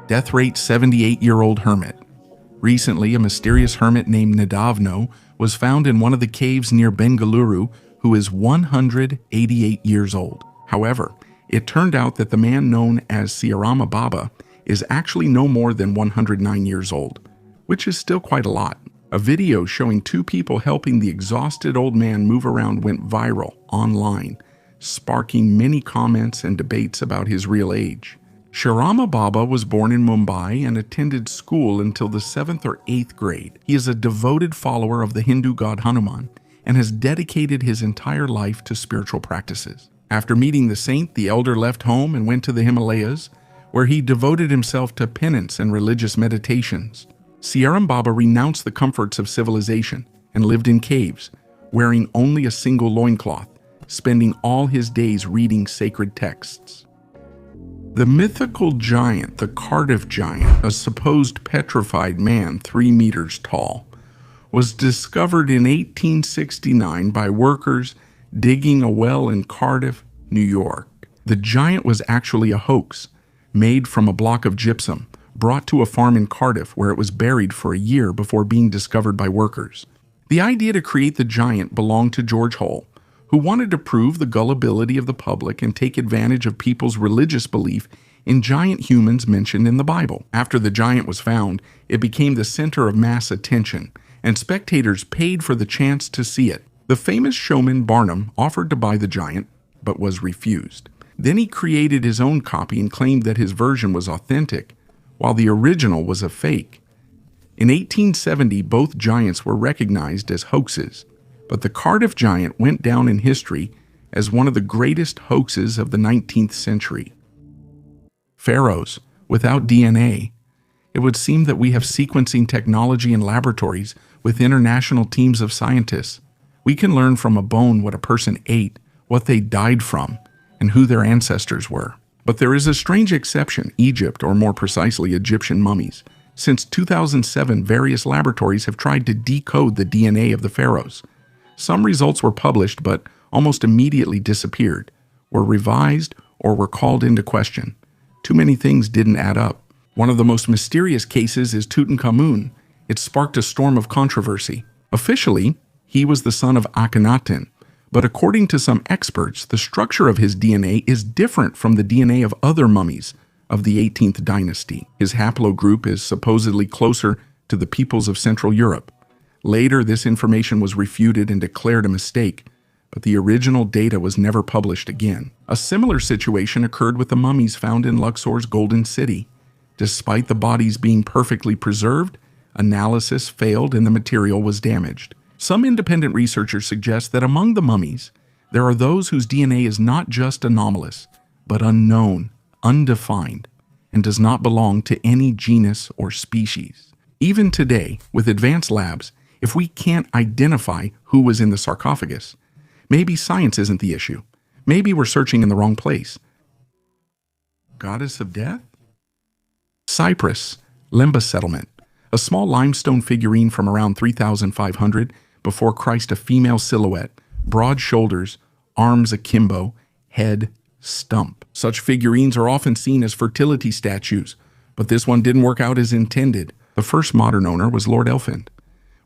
Death rate 78-year-old hermit. Recently, a mysterious hermit named Nadavno was found in one of the caves near Bengaluru, who is 188 years old. However, it turned out that the man known as Siarama Baba is actually no more than 109 years old, which is still quite a lot. A video showing 2 people helping the exhausted old man move around went viral online, sparking many comments and debates about his real age. Sharama Baba was born in Mumbai and attended school until the 7th or 8th grade. He is a devoted follower of the Hindu god Hanuman and has dedicated his entire life to spiritual practices. After meeting the saint, the elder left home and went to the Himalayas, where he devoted himself to penance and religious meditations. Siaram Baba renounced the comforts of civilization and lived in caves, wearing only a single loincloth, spending all his days reading sacred texts. The mythical giant, the Cardiff Giant, a supposed petrified man 3 meters tall, was discovered in 1869 by workers digging a well in Cardiff, New York. The giant was actually a hoax, made from a block of gypsum, brought to a farm in Cardiff where it was buried for a year before being discovered by workers. The idea to create the giant belonged to George Hull, who wanted to prove the gullibility of the public and take advantage of people's religious belief in giant humans mentioned in the Bible. After the giant was found, it became the center of mass attention, and spectators paid for the chance to see it. The famous showman Barnum offered to buy the giant, but was refused. Then he created his own copy and claimed that his version was authentic, while the original was a fake. In 1870, both giants were recognized as hoaxes, but the Cardiff Giant went down in history as one of the greatest hoaxes of the 19th century. Pharaohs, without DNA. It would seem that we have sequencing technology in laboratories with international teams of scientists. We can learn from a bone what a person ate, what they died from, and who their ancestors were. But there is a strange exception, Egypt, or more precisely Egyptian mummies. Since 2007, various laboratories have tried to decode the DNA of the pharaohs. Some results were published but almost immediately disappeared, were revised, or were called into question. Too many things didn't add up. One of the most mysterious cases is Tutankhamun. It sparked a storm of controversy. Officially, he was the son of Akhenaten, but according to some experts, the structure of his DNA is different from the DNA of other mummies of the 18th dynasty. His haplogroup is supposedly closer to the peoples of Central Europe. Later, this information was refuted and declared a mistake, but the original data was never published again. A similar situation occurred with the mummies found in Luxor's Golden City. Despite the bodies being perfectly preserved, analysis failed and the material was damaged. Some independent researchers suggest that among the mummies, there are those whose DNA is not just anomalous, but unknown, undefined, and does not belong to any genus or species. Even today, with advanced labs, if we can't identify who was in the sarcophagus, maybe science isn't the issue. Maybe we're searching in the wrong place. Goddess of Death? Cyprus, Lemba Settlement, a small limestone figurine from around 3500 before Christ, a female silhouette, broad shoulders, arms akimbo, head stump. Such figurines are often seen as fertility statues, but this one didn't work out as intended. The first modern owner was Lord Elphind.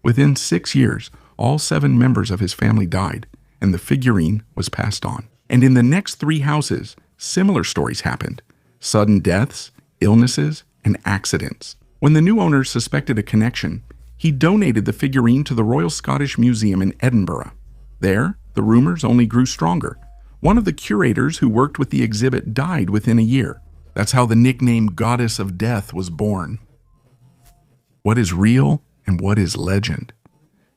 Within 6 years, all 7 members of his family died, and the figurine was passed on. And in the next 3 houses, similar stories happened: sudden deaths, illnesses, and accidents. When the new owner suspected a connection, he donated the figurine to the Royal Scottish Museum in Edinburgh. There, the rumors only grew stronger. One of the curators who worked with the exhibit died within a year. That's how the nickname Goddess of Death was born. What is real and what is legend?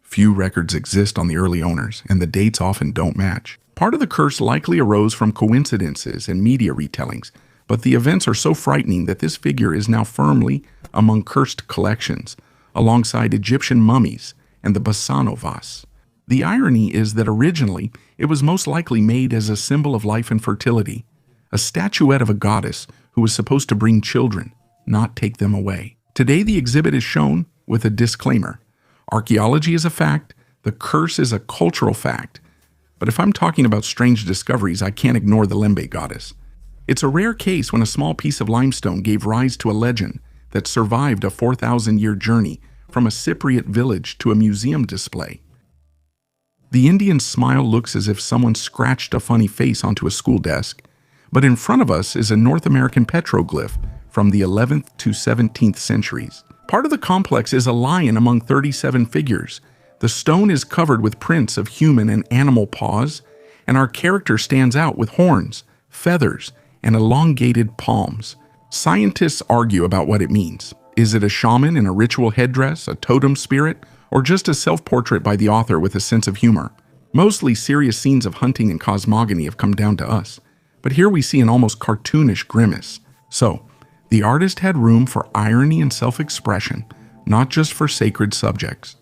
Few records exist on the early owners, and the dates often don't match. Part of the curse likely arose from coincidences and media retellings, but the events are so frightening that this figure is now firmly among cursed collections, alongside Egyptian mummies and the Bassano vase. The irony is that originally it was most likely made as a symbol of life and fertility, a statuette of a goddess who was supposed to bring children, not take them away. Today the exhibit is shown with a disclaimer. Archaeology is a fact, the curse is a cultural fact, but if I'm talking about strange discoveries, I can't ignore the Lembe goddess. It's a rare case when a small piece of limestone gave rise to a legend that survived a 4,000-year journey from a Cypriot village to a museum display. The Indian smile looks as if someone scratched a funny face onto a school desk, but in front of us is a North American petroglyph from the 11th to 17th centuries. Part of the complex is a lion among 37 figures. The stone is covered with prints of human and animal paws, and our character stands out with horns, feathers, and elongated palms. Scientists argue about what it means. Is it a shaman in a ritual headdress, a totem spirit, or just a self-portrait by the author with a sense of humor? Mostly serious scenes of hunting and cosmogony have come down to us, but here we see an almost cartoonish grimace. So, the artist had room for irony and self-expression, not just for sacred subjects.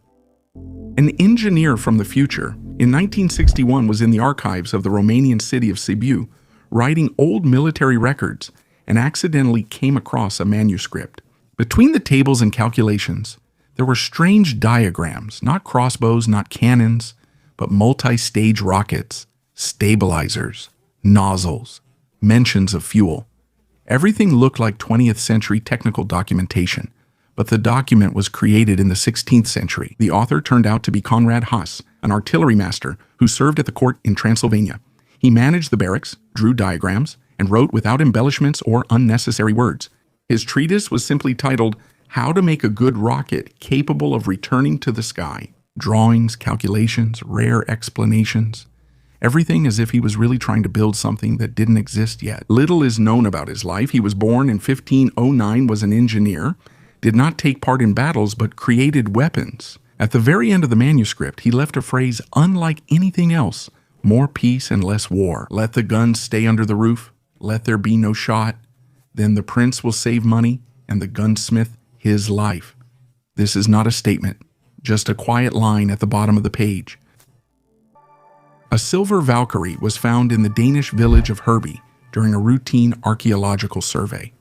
An engineer from the future, in 1961 was in the archives of the Romanian city of Sibiu, writing old military records, and accidentally came across a manuscript. Between the tables and calculations, there were strange diagrams, not crossbows, not cannons, but multi-stage rockets, stabilizers, nozzles, mentions of fuel. Everything looked like 20th century technical documentation, but the document was created in the 16th century. The author turned out to be Conrad Haas, an artillery master who served at the court in Transylvania. He managed the barracks, drew diagrams, and wrote without embellishments or unnecessary words. His treatise was simply titled, How to Make a Good Rocket Capable of Returning to the Sky. Drawings, calculations, rare explanations. Everything as if he was really trying to build something that didn't exist yet. Little is known about his life. He was born in 1509, was an engineer, did not take part in battles, but created weapons. At the very end of the manuscript, he left a phrase unlike anything else. More peace and less war. Let the guns stay under the roof. Let there be no shot. Then the prince will save money, and the gunsmith his life. This is not a statement, just a quiet line at the bottom of the page. A silver Valkyrie was found in the Danish village of Herby during a routine archaeological survey.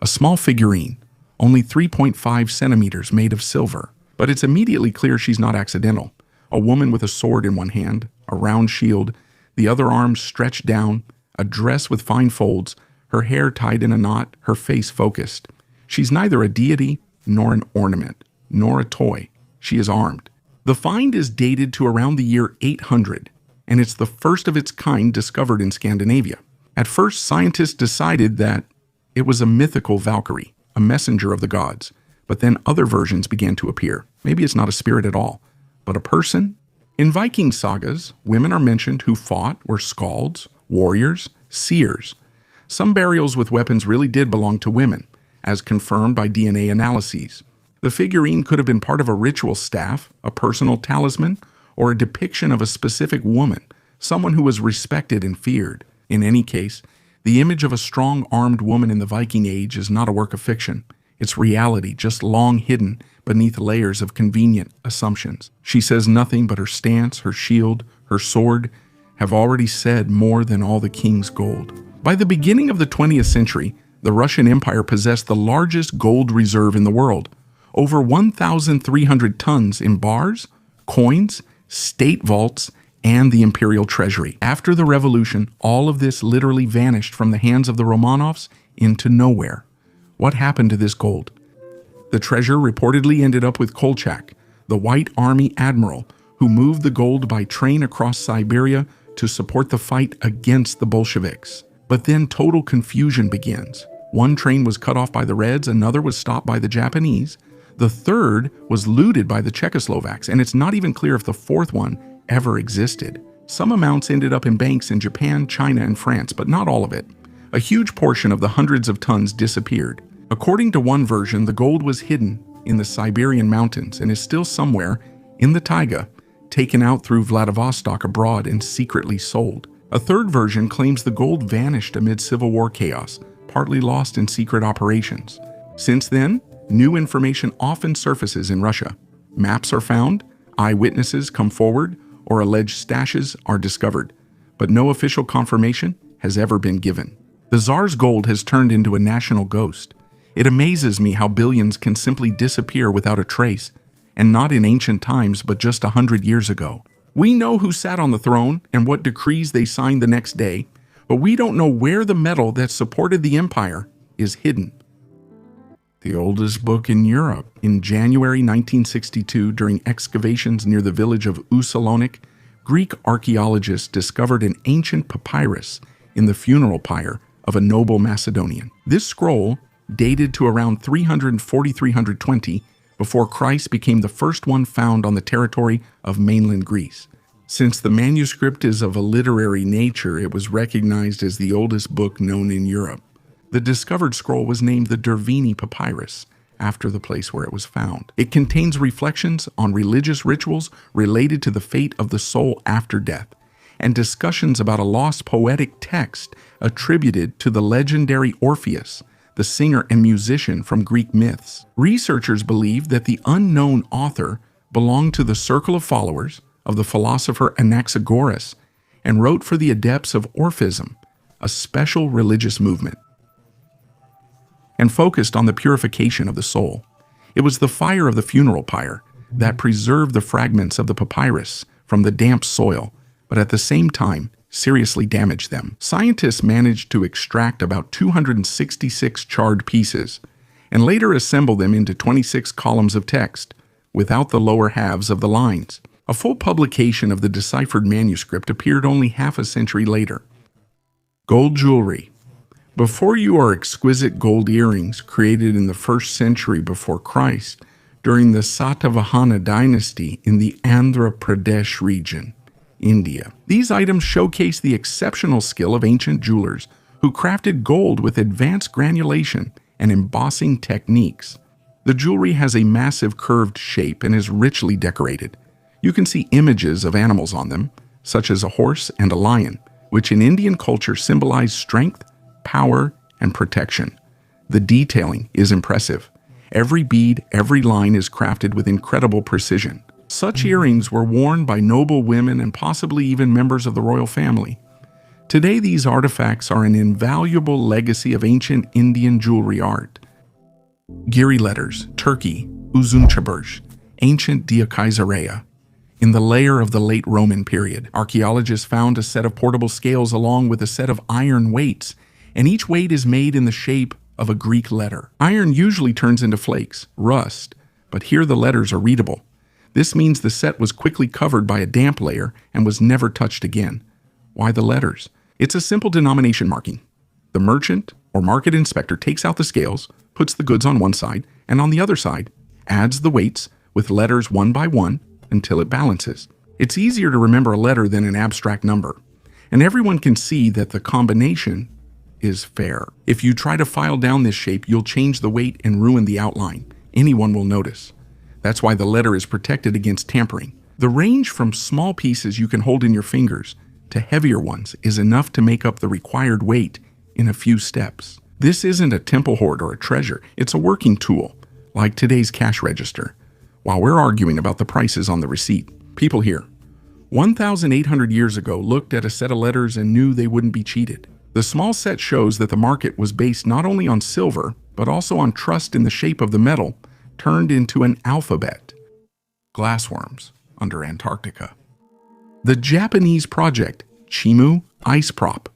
A small figurine, only 3.5 centimeters made of silver, but it's immediately clear she's not accidental. A woman with a sword in one hand, a round shield, the other arm stretched down, a dress with fine folds, her hair tied in a knot, her face focused. She's neither a deity nor an ornament, nor a toy. She is armed. The find is dated to around the year 800, and it's the first of its kind discovered in Scandinavia. At first, scientists decided that it was a mythical Valkyrie, a messenger of the gods, but then other versions began to appear. Maybe it's not a spirit at all, but a person? In Viking sagas, women are mentioned who fought, were skalds, warriors, seers. Some burials with weapons really did belong to women, as confirmed by DNA analyses. The figurine could have been part of a ritual staff, a personal talisman, or a depiction of a specific woman, someone who was respected and feared. In any case, the image of a strong armed woman in the Viking Age is not a work of fiction. It's reality, just long hidden beneath layers of convenient assumptions. She says nothing, but her stance, her shield, her sword have already said more than all the king's gold. By the beginning of the 20th century, the Russian Empire possessed the largest gold reserve in the world, over 1,300 tons in bars, coins, state vaults, and the imperial treasury. After the revolution, all of this literally vanished from the hands of the Romanovs into nowhere. What happened to this gold? The treasure reportedly ended up with Kolchak, the White Army admiral, who moved the gold by train across Siberia to support the fight against the Bolsheviks. But then total confusion begins. One train was cut off by the Reds, another was stopped by the Japanese, the third was looted by the Czechoslovaks, and it's not even clear if the fourth one ever existed. Some amounts ended up in banks in Japan, China, and France, but not all of it. A huge portion of the hundreds of tons disappeared. According to one version, the gold was hidden in the Siberian mountains and is still somewhere in the taiga, taken out through Vladivostok abroad and secretly sold. A third version claims the gold vanished amid Civil War chaos, partly lost in secret operations. Since then, new information often surfaces in Russia. Maps are found, eyewitnesses come forward, or alleged stashes are discovered, but no official confirmation has ever been given. The Tsar's gold has turned into a national ghost. It amazes me how billions can simply disappear without a trace, and not in ancient times, but just 100 years ago. We know who sat on the throne and what decrees they signed the next day, but we don't know where the metal that supported the empire is hidden. The oldest book in Europe. In January 1962, during excavations near the village of Usalonik, Greek archaeologists discovered an ancient papyrus in the funeral pyre of a noble Macedonian. This scroll, dated to around 340-320, before Christ became the first one found on the territory of mainland Greece. Since the manuscript is of a literary nature, it was recognized as the oldest book known in Europe. The discovered scroll was named the Derveni Papyrus, after the place where it was found. It contains reflections on religious rituals related to the fate of the soul after death, and discussions about a lost poetic text attributed to the legendary Orpheus, the singer and musician from Greek myths. Researchers believe that the unknown author belonged to the circle of followers of the philosopher Anaxagoras and wrote for the adepts of Orphism, a special religious movement, and focused on the purification of the soul. It was the fire of the funeral pyre that preserved the fragments of the papyrus from the damp soil, but at the same time seriously damaged them. Scientists managed to extract about 266 charred pieces and later assemble them into 26 columns of text without the lower halves of the lines. A full publication of the deciphered manuscript appeared only half a century later. Gold jewelry. Before you are exquisite gold earrings created in the 1st century before Christ during the Satavahana dynasty in the Andhra Pradesh region, India. These items showcase the exceptional skill of ancient jewelers who crafted gold with advanced granulation and embossing techniques. The jewelry has a massive curved shape and is richly decorated. You can see images of animals on them, such as a horse and a lion, which in Indian culture symbolize strength, power, and protection. The detailing is impressive. Every bead, every line is crafted with incredible precision. Such earrings were worn by noble women and possibly even members of the royal family. Today, these artifacts are an invaluable legacy of ancient Indian jewelry art. Giri letters, Turkey, Uzunçhabırç, ancient Diakaisarea. In the layer of the late Roman period, archaeologists found a set of portable scales along with a set of iron weights, and each weight is made in the shape of a Greek letter. Iron usually turns into flakes, rust, but here the letters are readable. This means the set was quickly covered by a damp layer and was never touched again. Why the letters? It's a simple denomination marking. The merchant or market inspector takes out the scales, puts the goods on one side, and on the other side, adds the weights with letters one by one until it balances. It's easier to remember a letter than an abstract number, and everyone can see that the combination is fair. If you try to file down this shape, you'll change the weight and ruin the outline. Anyone will notice. That's why the letter is protected against tampering. The range from small pieces you can hold in your fingers to heavier ones is enough to make up the required weight in a few steps. This isn't a temple hoard or a treasure. It's a working tool, like today's cash register. While we're arguing about the prices on the receipt, people here, 1,800 years ago, looked at a set of letters and knew they wouldn't be cheated. The small set shows that the market was based not only on silver, but also on trust in the shape of the metal turned into an alphabet. Glassworms under Antarctica. The Japanese project, Chimu Ice Prop.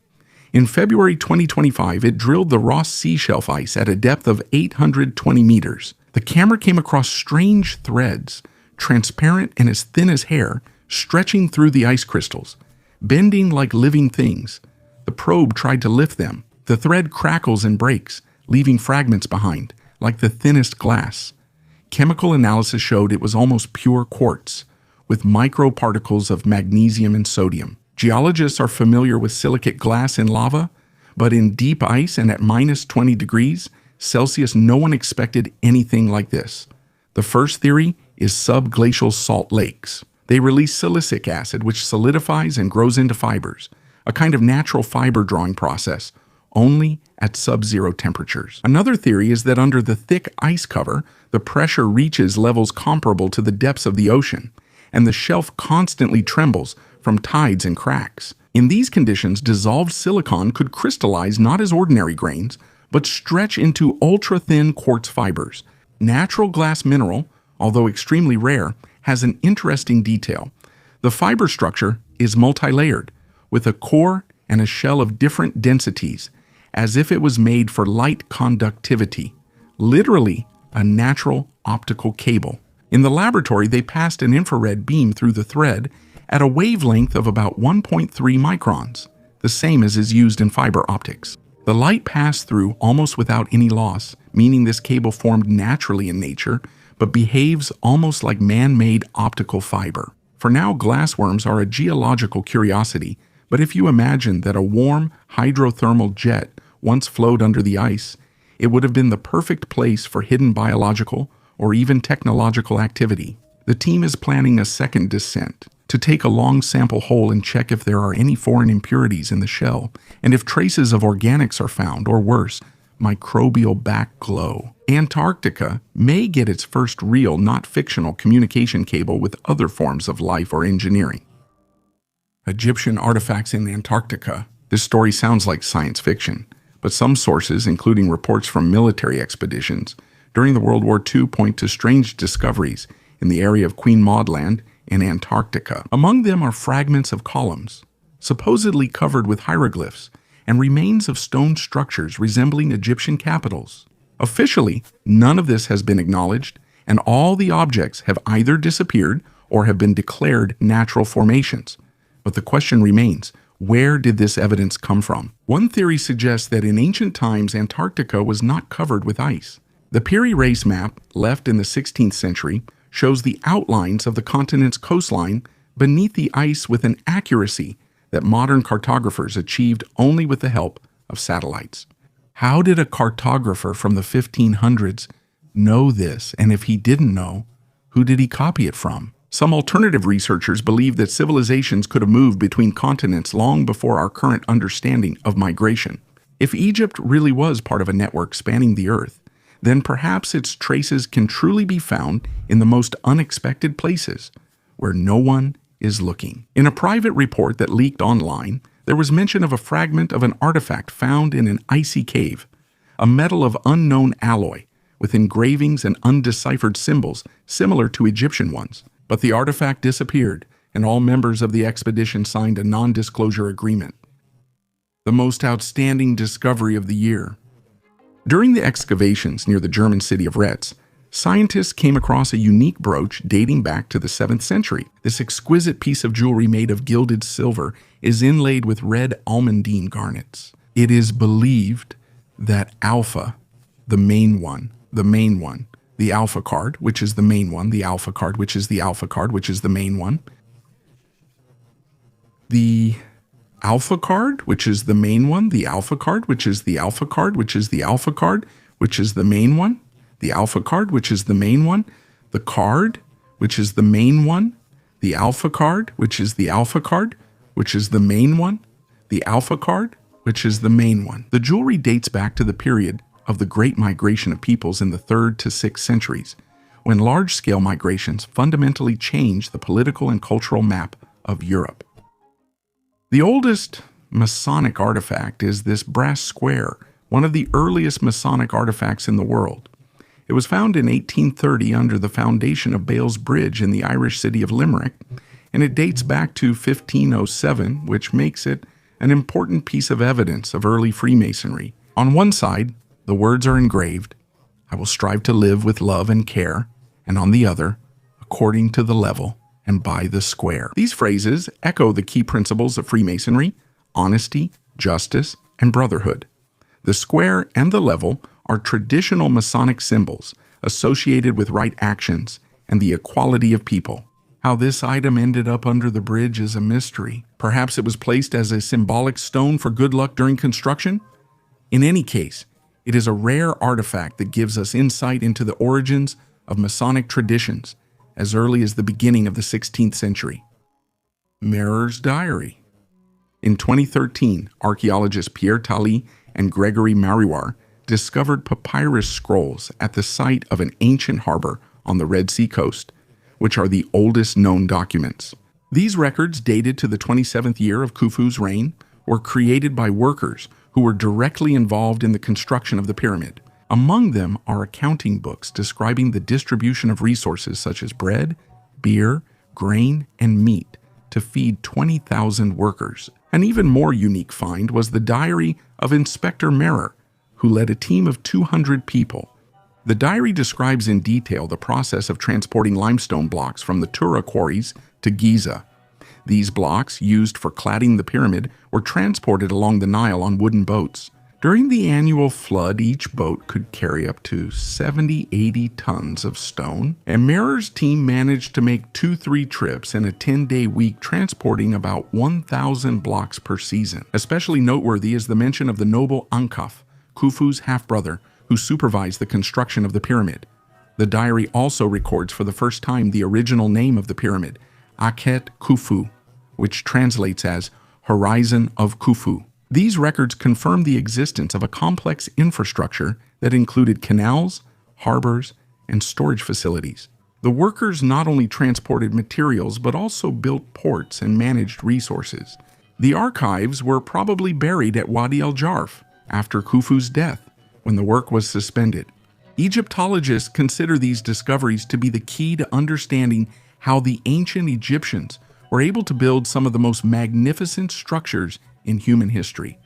In February 2025, it drilled the Ross Sea shelf ice at a depth of 820 meters. The camera came across strange threads, transparent and as thin as hair, stretching through the ice crystals, bending like living things. The probe tried to lift them. The thread crackles and breaks, leaving fragments behind, like the thinnest glass. Chemical analysis showed it was almost pure quartz, with microparticles of magnesium and sodium. Geologists are familiar with silicate glass in lava, but in deep ice and at minus 20 degrees Celsius, no one expected anything like this. The first theory is subglacial salt lakes. They release silicic acid, which solidifies and grows into fibers, a kind of natural fiber drawing process, only at sub-zero temperatures. Another theory is that under the thick ice cover, the pressure reaches levels comparable to the depths of the ocean, and the shelf constantly trembles from tides and cracks. In these conditions, dissolved silicon could crystallize not as ordinary grains, but stretch into ultra-thin quartz fibers. Natural glass mineral, although extremely rare, has an interesting detail. The fiber structure is multi-layered, with a core and a shell of different densities, as if it was made for light conductivity, literally a natural optical cable. In the laboratory, they passed an infrared beam through the thread at a wavelength of about 1.3 microns, the same as is used in fiber optics. The light passed through almost without any loss, meaning this cable formed naturally in nature, but behaves almost like man-made optical fiber. For now, glassworms are a geological curiosity, but if you imagine that a warm hydrothermal jet once flowed under the ice, it would have been the perfect place for hidden biological or even technological activity. The team is planning a second descent to take a long sample hole and check if there are any foreign impurities in the shell, and if traces of organics are found, or worse, microbial back glow. Antarctica may get its first real, not fictional, communication cable with other forms of life or engineering. Egyptian artifacts in Antarctica. This story sounds like science fiction, but some sources, including reports from military expeditions during the World War II, point to strange discoveries in the area of Queen Maud Land in Antarctica. Among them are fragments of columns, supposedly covered with hieroglyphs, and remains of stone structures resembling Egyptian capitals. Officially, none of this has been acknowledged, and all the objects have either disappeared or have been declared natural formations. But the question remains, where did this evidence come from? One theory suggests that in ancient times, Antarctica was not covered with ice. The Piri Reis map, left in the 16th century, shows the outlines of the continent's coastline beneath the ice with an accuracy that modern cartographers achieved only with the help of satellites. How did a cartographer from the 1500s know this? And if he didn't know, who did he copy it from? Some alternative researchers believe that civilizations could have moved between continents long before our current understanding of migration. If Egypt really was part of a network spanning the earth, then perhaps its traces can truly be found in the most unexpected places, where no one is looking. In a private report that leaked online, there was mention of a fragment of an artifact found in an icy cave, a metal of unknown alloy, with engravings and undeciphered symbols similar to Egyptian ones. But the artifact disappeared, and all members of the expedition signed a non-disclosure agreement. The most outstanding discovery of the year. During the excavations near the German city of Retz, scientists came across a unique brooch dating back to the 7th century. This exquisite piece of jewelry made of gilded silver is inlaid with red almandine garnets. It is believed that Alpha, the main one, the Alpha card, which is the main one, the Alpha card, which is the Alpha card, which is the main one, the Alpha card, which is the main one, the Alpha card, which is the Alpha card, which is the Alpha card, which is the main one, the Alpha card, which is the main one, the card, which is the main one, the Alpha card, which is the Alpha card, which is the main one, the Alpha card, which is the main one. The jewelry dates back to the period of the Great Migration of peoples in the 3rd to 6th centuries, when large-scale migrations fundamentally changed the political and cultural map of Europe. The oldest Masonic artifact is this brass square, one of the earliest Masonic artifacts in the world. It was found in 1830 under the foundation of Bales Bridge in the Irish city of Limerick, and it dates back to 1507, which makes it an important piece of evidence of early Freemasonry. On one side, the words are engraved, "I will strive to live with love and care," and on the other, "according to the level and by the square." These phrases echo the key principles of Freemasonry: honesty, justice, and brotherhood. The square and the level are traditional Masonic symbols associated with right actions and the equality of people. How this item ended up under the bridge is a mystery. Perhaps it was placed as a symbolic stone for good luck during construction? In any case, it is a rare artifact that gives us insight into the origins of Masonic traditions as early as the beginning of the 16th century. Marrer's Diary. In 2013, archaeologists Pierre Tally and Gregory Mariwar discovered papyrus scrolls at the site of an ancient harbor on the Red Sea coast, which are the oldest known documents. These records, dated to the 27th year of Khufu's reign, were created by workers who were directly involved in the construction of the pyramid. Among them are accounting books describing the distribution of resources such as bread, beer, grain, and meat to feed 20,000 workers. An even more unique find was the diary of Inspector Marrer, who led a team of 200 people. The diary describes in detail the process of transporting limestone blocks from the Tura quarries to Giza. These blocks, used for cladding the pyramid, were transported along the Nile on wooden boats. During the annual flood, each boat could carry up to 70-80 tons of stone, and Merer's team managed to make 2-3 trips in a 10-day week, transporting about 1,000 blocks per season. Especially noteworthy is the mention of the noble Ankaf, Khufu's half-brother, who supervised the construction of the pyramid. The diary also records for the first time the original name of the pyramid, Akhet Khufu, which translates as Horizon of Khufu. These records confirm the existence of a complex infrastructure that included canals, harbors, and storage facilities. The workers not only transported materials but also built ports and managed resources. The archives were probably buried at Wadi al-Jarf after Khufu's death, when the work was suspended. Egyptologists consider these discoveries to be the key to understanding how the ancient Egyptians were able to build some of the most magnificent structures in human history.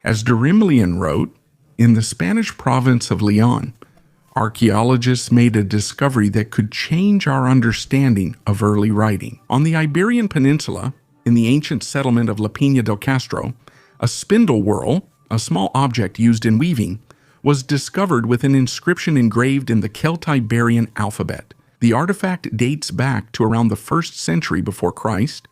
As Durimlian wrote, in the Spanish province of Leon, archaeologists made a discovery that could change our understanding of early writing. On the Iberian Peninsula, in the ancient settlement of La Peña del Castro, a spindle whorl, a small object used in weaving, was discovered with an inscription engraved in the Celtiberian alphabet. The artifact dates back to around the 1st century before Christ,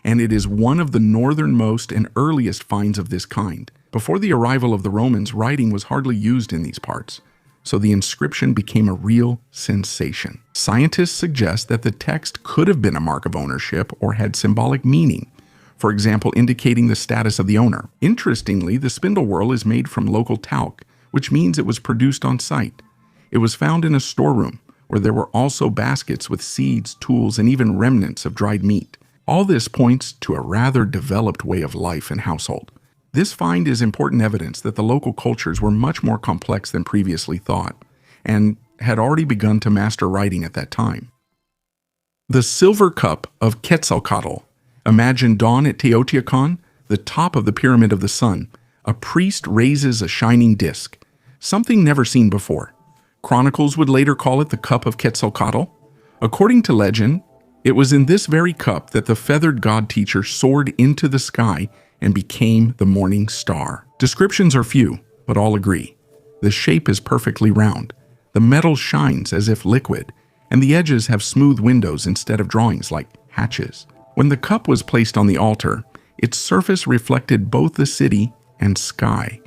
and it is one of the northernmost and earliest finds of this kind. Before the arrival of the Romans, writing was hardly used in these parts, so the inscription became a real sensation. Scientists suggest that the text could have been a mark of ownership or had symbolic meaning, for example, indicating the status of the owner. Interestingly, the spindle whorl is made from local talc, which means it was produced on site. It was found in a storeroom, where there were also baskets with seeds, tools, and even remnants of dried meat. All this points to a rather developed way of life and household. This find is important evidence that the local cultures were much more complex than previously thought, and had already begun to master writing at that time. The silver cup of Quetzalcoatl. Imagine dawn at Teotihuacan, the top of the Pyramid of the Sun. A priest raises a shining disc, something never seen before. Chronicles would later call it the Cup of Quetzalcoatl. According to legend, it was in this very cup that the feathered god teacher soared into the sky and became the morning star. Descriptions are few, but all agree. The shape is perfectly round. The metal shines as if liquid, and the edges have smooth windows instead of drawings like hatches. When the cup was placed on the altar, its surface reflected both the city and sky.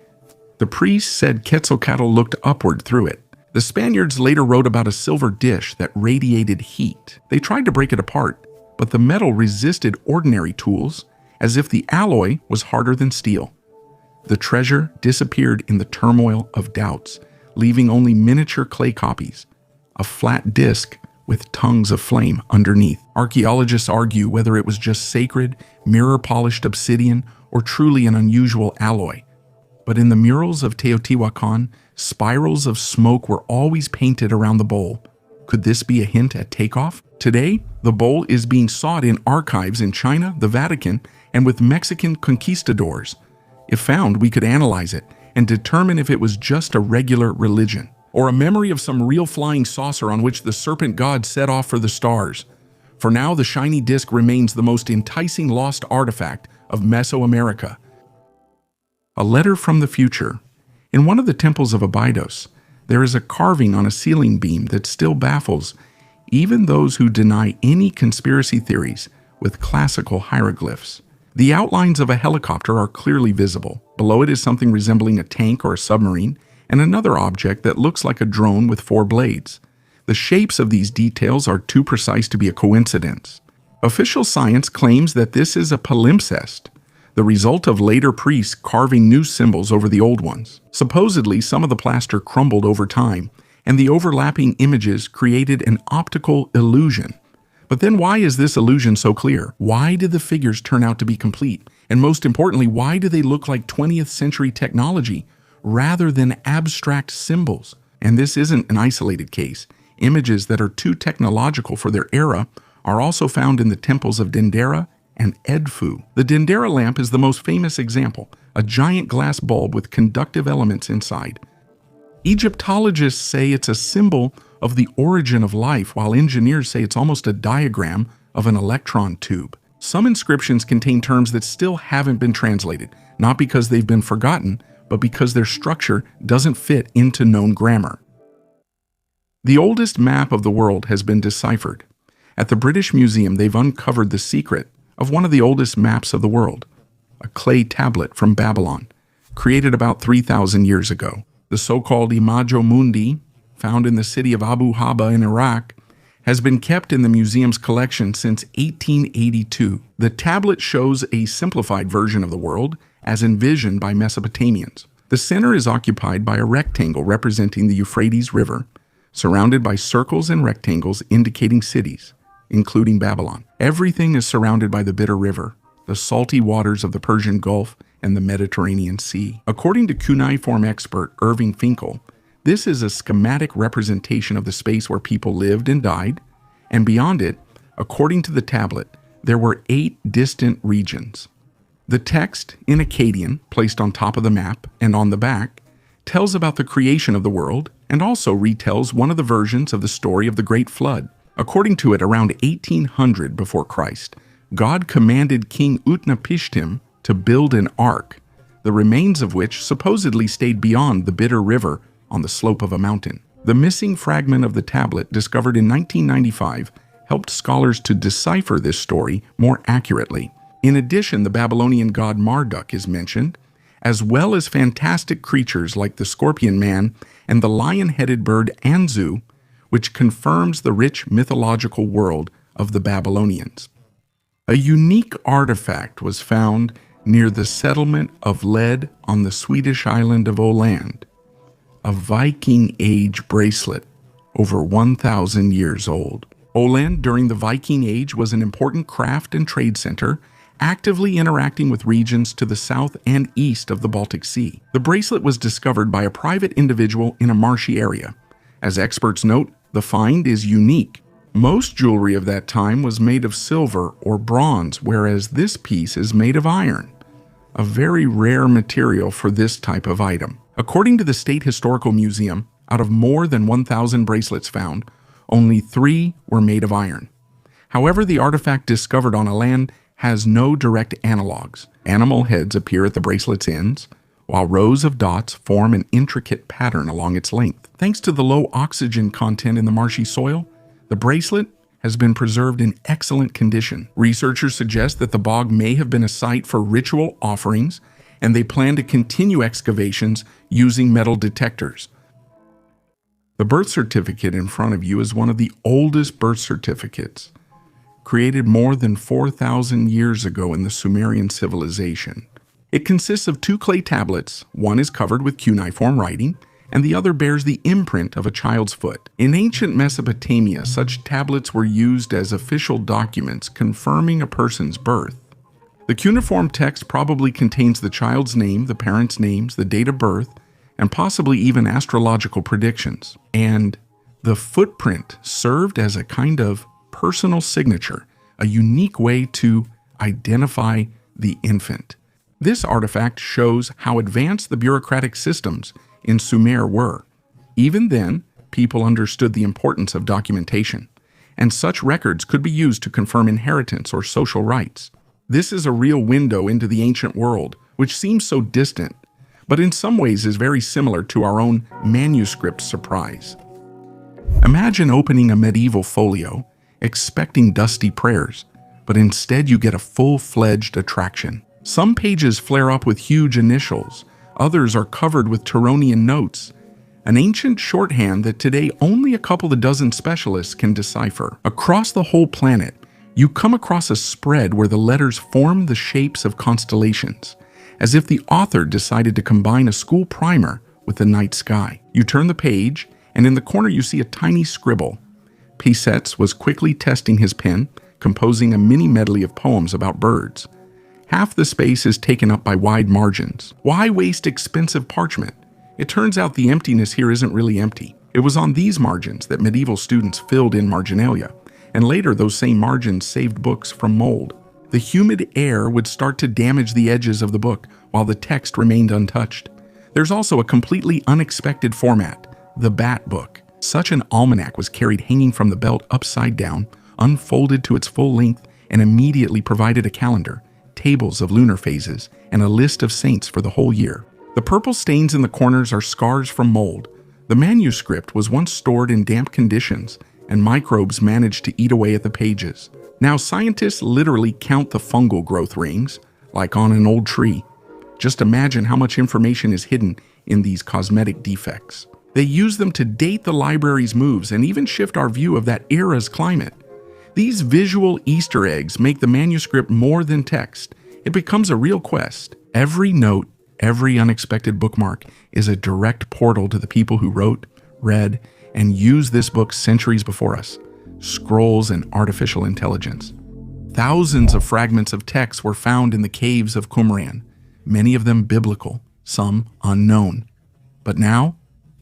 The priest said Quetzalcoatl looked upward through it. The Spaniards later wrote about a silver dish that radiated heat. They tried to break it apart, but the metal resisted ordinary tools, as if the alloy was harder than steel. The treasure disappeared in the turmoil of doubts, leaving only miniature clay copies, a flat disc with tongues of flame underneath. Archaeologists argue whether it was just sacred, mirror-polished obsidian, or truly an unusual alloy. But in the murals of Teotihuacan, spirals of smoke were always painted around the bowl. Could this be a hint at takeoff? Today, the bowl is being sought in archives in China, the Vatican, and with Mexican conquistadors. If found, we could analyze it and determine if it was just a regular religion, or a memory of some real flying saucer on which the serpent god set off for the stars. For now, the shiny disc remains the most enticing lost artifact of Mesoamerica. A letter from the future. In one of the temples of Abydos, there is a carving on a ceiling beam that still baffles even those who deny any conspiracy theories with classical hieroglyphs. The outlines of a helicopter are clearly visible. Below it is something resembling a tank or a submarine, and another object that looks like a drone with 4 blades. The shapes of these details are too precise to be a coincidence. Official science claims that this is a palimpsest, the result of later priests carving new symbols over the old ones. Supposedly, some of the plaster crumbled over time, and the overlapping images created an optical illusion. But then why is this illusion so clear? Why did the figures turn out to be complete? And most importantly, why do they look like 20th century technology rather than abstract symbols? And this isn't an isolated case. Images that are too technological for their era are also found in the temples of Dendera and Edfu. The Dendera lamp is the most famous example, a giant glass bulb with conductive elements inside. Egyptologists say it's a symbol of the origin of life, while engineers say it's almost a diagram of an electron tube. Some inscriptions contain terms that still haven't been translated, not because they've been forgotten, but because their structure doesn't fit into known grammar. The oldest map of the world has been deciphered. At the British Museum, they've uncovered the secret of one of the oldest maps of the world, a clay tablet from Babylon, created about 3,000 years ago. The so-called Imago Mundi, found in the city of Abu Haba in Iraq, has been kept in the museum's collection since 1882. The tablet shows a simplified version of the world as envisioned by Mesopotamians. The center is occupied by a rectangle representing the Euphrates River, surrounded by circles and rectangles indicating cities, including Babylon. Everything is surrounded by the Bitter River, the salty waters of the Persian Gulf, and the Mediterranean Sea. According to cuneiform expert Irving Finkel, this is a schematic representation of the space where people lived and died, and beyond it, according to the tablet, there were 8 distant regions. The text, in Akkadian, placed on top of the map and on the back, tells about the creation of the world and also retells one of the versions of the story of the Great Flood. According to it, around 1800 before Christ, God commanded King Utnapishtim to build an ark, the remains of which supposedly stayed beyond the Bitter River on the slope of a mountain. The missing fragment of the tablet discovered in 1995 helped scholars to decipher this story more accurately. In addition, the Babylonian god Marduk is mentioned, as well as fantastic creatures like the scorpion man and the lion-headed bird Anzu, which confirms the rich mythological world of the Babylonians. A unique artifact was found near the settlement of Led on the Swedish island of Åland, a Viking Age bracelet over 1,000 years old. Åland during the Viking Age was an important craft and trade center, actively interacting with regions to the south and east of the Baltic Sea. The bracelet was discovered by a private individual in a marshy area. As experts note, the find is unique. Most jewelry of that time was made of silver or bronze, whereas this piece is made of iron, a very rare material for this type of item. According to the State Historical Museum, out of more than 1,000 bracelets found, only 3 were made of iron. However, the artifact discovered on Åland has no direct analogs. Animal heads appear at the bracelet's ends, while rows of dots form an intricate pattern along its length. Thanks to the low oxygen content in the marshy soil, the bracelet has been preserved in excellent condition. Researchers suggest that the bog may have been a site for ritual offerings, and they plan to continue excavations using metal detectors. The birth certificate in front of you is one of the oldest birth certificates, created more than 4,000 years ago in the Sumerian civilization. It consists of 2 clay tablets. One is covered with cuneiform writing, and the other bears the imprint of a child's foot. In ancient Mesopotamia, such tablets were used as official documents confirming a person's birth. The cuneiform text probably contains the child's name, the parents' names, the date of birth, and possibly even astrological predictions. And the footprint served as a kind of personal signature, a unique way to identify the infant. This artifact shows how advanced the bureaucratic systems in Sumer were. Even then, people understood the importance of documentation, and such records could be used to confirm inheritance or social rights. This is a real window into the ancient world, which seems so distant, but in some ways is very similar to our own manuscript surprise. Imagine opening a medieval folio, expecting dusty prayers, but instead you get a full-fledged attraction. Some pages flare up with huge initials, others are covered with Turonian notes, an ancient shorthand that today only a couple of dozen specialists can decipher. Across the whole planet, you come across a spread where the letters form the shapes of constellations, as if the author decided to combine a school primer with the night sky. You turn the page, and in the corner you see a tiny scribble. Pisets was quickly testing his pen, composing a mini medley of poems about birds. Half the space is taken up by wide margins. Why waste expensive parchment? It turns out the emptiness here isn't really empty. It was on these margins that medieval students filled in marginalia, and later those same margins saved books from mold. The humid air would start to damage the edges of the book while the text remained untouched. There's also a completely unexpected format, the bat book. Such an almanac was carried hanging from the belt upside down, unfolded to its full length, and immediately provided a calendar, tables of lunar phases, and a list of saints for the whole year. The purple stains in the corners are scars from mold. The manuscript was once stored in damp conditions, and microbes managed to eat away at the pages. Now scientists literally count the fungal growth rings, like on an old tree. Just imagine how much information is hidden in these cosmetic defects. They use them to date the library's moves and even shift our view of that era's climate. These visual Easter eggs make the manuscript more than text. It becomes a real quest. Every note, every unexpected bookmark is a direct portal to the people who wrote, read, and used this book centuries before us. Scrolls and artificial intelligence. Thousands of fragments of text were found in the caves of Qumran, many of them biblical, some unknown. But now,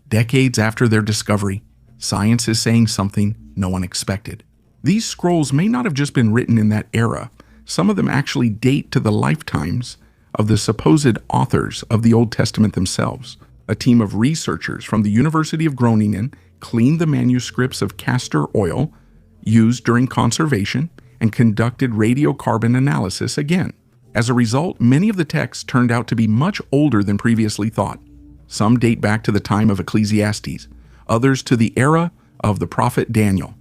decades after their discovery, science is saying something no one expected. These scrolls may not have just been written in that era. Some of them actually date to the lifetimes of the supposed authors of the Old Testament themselves. A team of researchers from the University of Groningen cleaned the manuscripts of castor oil used during conservation and conducted radiocarbon analysis again. As a result, many of the texts turned out to be much older than previously thought. Some date back to the time of Ecclesiastes, others to the era of the prophet Daniel.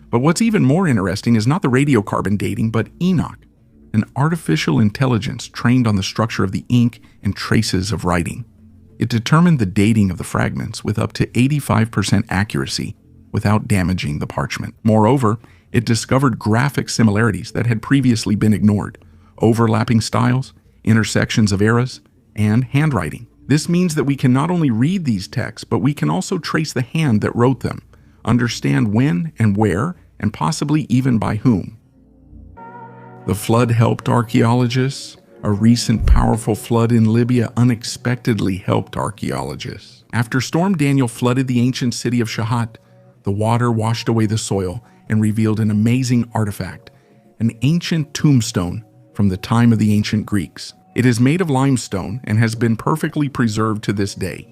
But what's even more interesting is not the radiocarbon dating, but Enoch, an artificial intelligence trained on the structure of the ink and traces of writing. It determined the dating of the fragments with up to 85% accuracy without damaging the parchment. Moreover, it discovered graphic similarities that had previously been ignored, overlapping styles, intersections of eras, and handwriting. This means that we can not only read these texts, but we can also trace the hand that wrote them, understand when and where, and possibly even by whom. The flood helped archaeologists. A recent powerful flood in Libya unexpectedly helped archaeologists. After Storm Daniel flooded the ancient city of Shahat, the water washed away the soil and revealed an amazing artifact, an ancient tombstone from the time of the ancient Greeks. It is made of limestone and has been perfectly preserved to this day.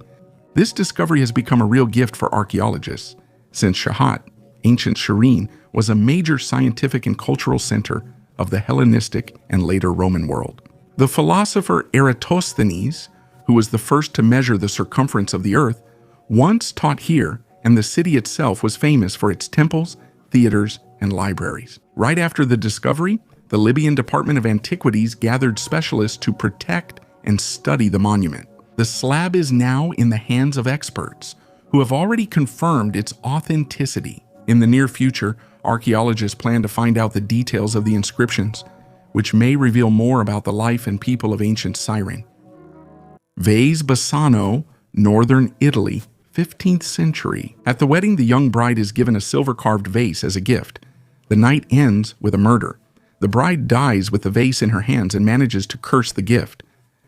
This discovery has become a real gift for archaeologists, since Shahat, ancient Shireen, was a major scientific and cultural center of the Hellenistic and later Roman world. The philosopher Eratosthenes, who was the first to measure the circumference of the earth, once taught here, and the city itself was famous for its temples, theaters, and libraries. Right after the discovery, the Libyan Department of Antiquities gathered specialists to protect and study the monument. The slab is now in the hands of experts who have already confirmed its authenticity. In the near future, archaeologists plan to find out the details of the inscriptions, which may reveal more about the life and people of ancient Cyrene. Vase Bassano, northern Italy, 15th century. At the wedding, the young bride is given a silver-carved vase as a gift. The night ends with a murder. The bride dies with the vase in her hands and manages to curse the gift.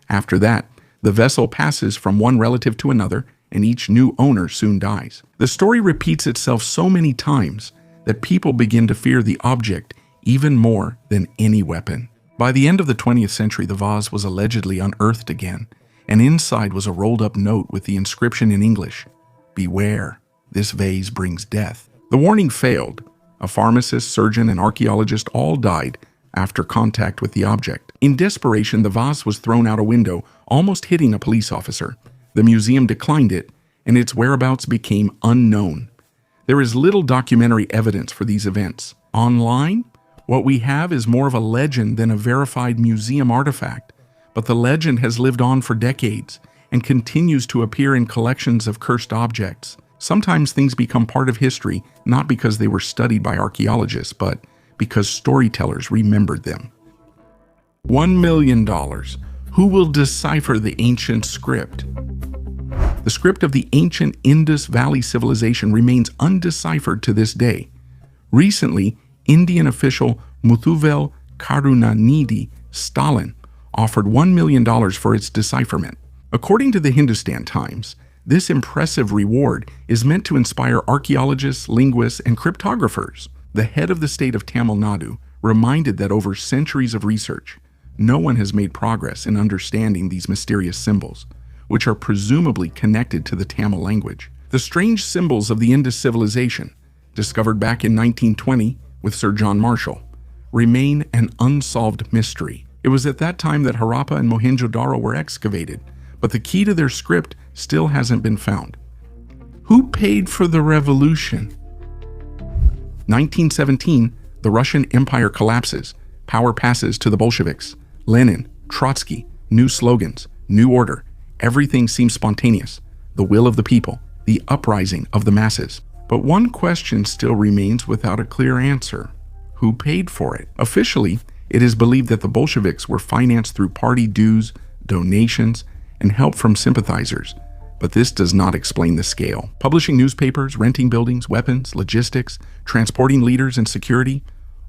After that, the vessel passes from one relative to another, and each new owner soon dies. The story repeats itself so many times that people begin to fear the object even more than any weapon. By the end of the 20th century, the vase was allegedly unearthed again, and inside was a rolled-up note with the inscription in English, "Beware, this vase brings death." The warning failed. A pharmacist, surgeon, and archaeologist all died after contact with the object. In desperation, the vase was thrown out a window, almost hitting a police officer. The museum declined it, and its whereabouts became unknown. There is little documentary evidence for these events. Online, what we have is more of a legend than a verified museum artifact, but the legend has lived on for decades and continues to appear in collections of cursed objects. Sometimes things become part of history, not because they were studied by archaeologists, but because storytellers remembered them. $1 million. Who will decipher the ancient script? The script of the ancient Indus Valley civilization remains undeciphered to this day. Recently, Indian official Muthuvel Karunanidhi Stalin offered $1 million for its decipherment. According to the Hindustan Times, this impressive reward is meant to inspire archaeologists, linguists, and cryptographers. The head of the state of Tamil Nadu reminded that over centuries of research, no one has made progress in understanding these mysterious symbols, which are presumably connected to the Tamil language. The strange symbols of the Indus civilization, discovered back in 1920 with Sir John Marshall, remain an unsolved mystery. It was at that time that Harappa and Mohenjo-Daro were excavated, but the key to their script still hasn't been found. Who paid for the revolution? 1917, the Russian Empire collapses. Power passes to the Bolsheviks. Lenin, Trotsky, new slogans, new order. Everything seems spontaneous. The will of the people, the uprising of the masses. But one question still remains without a clear answer. Who paid for it? Officially, it is believed that the Bolsheviks were financed through party dues, donations, and help from sympathizers. But this does not explain the scale. Publishing newspapers, renting buildings, weapons, logistics, transporting leaders and security,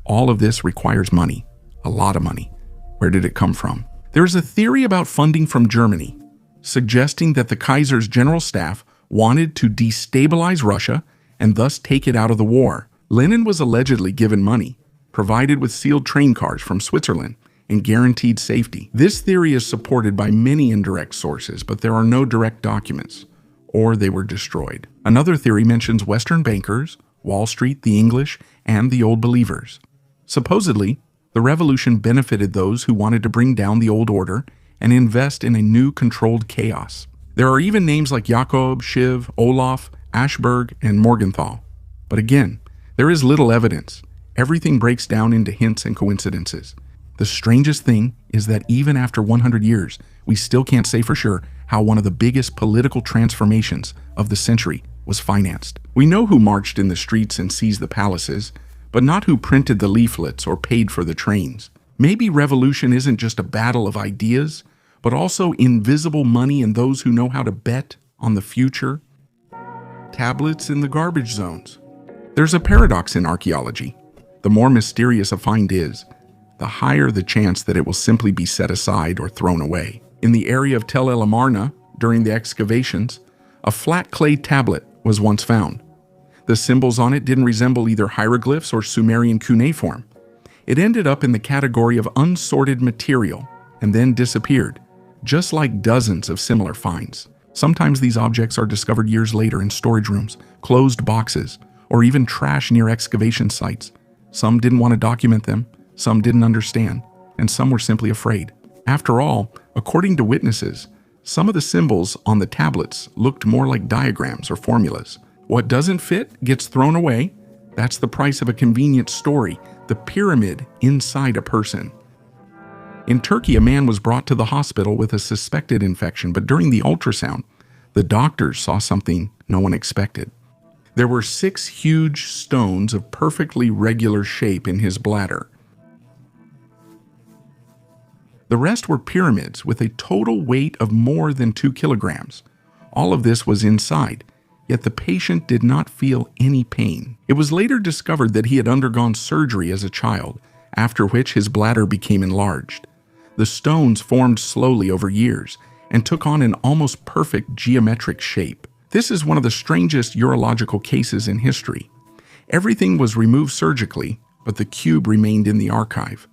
all of this requires money. A lot of money. Where did it come from? There is a theory about funding from Germany, suggesting that the Kaiser's general staff wanted to destabilize Russia and thus take it out of the war. Lenin was allegedly given money, provided with sealed train cars from Switzerland, and guaranteed safety. This theory is supported by many indirect sources, but there are no direct documents, or they were destroyed. Another theory mentions Western bankers, Wall Street, the English, and the Old Believers. Supposedly, the revolution benefited those who wanted to bring down the old order and invest in a new controlled chaos. There are even names like Jakob, Shiv, Olaf, Ashberg, and Morgenthau. But again, there is little evidence. Everything breaks down into hints and coincidences. The strangest thing is that even after 100 years, we still can't say for sure how one of the biggest political transformations of the century was financed. We know who marched in the streets and seized the palaces, but not who printed the leaflets or paid for the trains. Maybe revolution isn't just a battle of ideas, but also invisible money and those who know how to bet on the future. Tablets in the garbage zones. There's a paradox in archaeology. The more mysterious a find is, the higher the chance that it will simply be set aside or thrown away. In the area of Tel El Amarna, during the excavations, a flat clay tablet was once found. The symbols on it didn't resemble either hieroglyphs or Sumerian cuneiform. It ended up in the category of unsorted material and then disappeared, just like dozens of similar finds. Sometimes these objects are discovered years later in storage rooms, closed boxes, or even trash near excavation sites. Some didn't want to document them, some didn't understand, and some were simply afraid. After all, according to witnesses, some of the symbols on the tablets looked more like diagrams or formulas. What doesn't fit gets thrown away. That's the price of a convenient story, the pyramid inside a person. In Turkey, a man was brought to the hospital with a suspected infection, but during the ultrasound, the doctors saw something no one expected. There were 6 huge stones of perfectly regular shape in his bladder. The rest were pyramids with a total weight of more than 2 kilograms. All of this was inside, yet the patient did not feel any pain. It was later discovered that he had undergone surgery as a child, after which his bladder became enlarged. The stones formed slowly over years and took on an almost perfect geometric shape. This is one of the strangest urological cases in history. Everything was removed surgically, but the cube remained in the archive.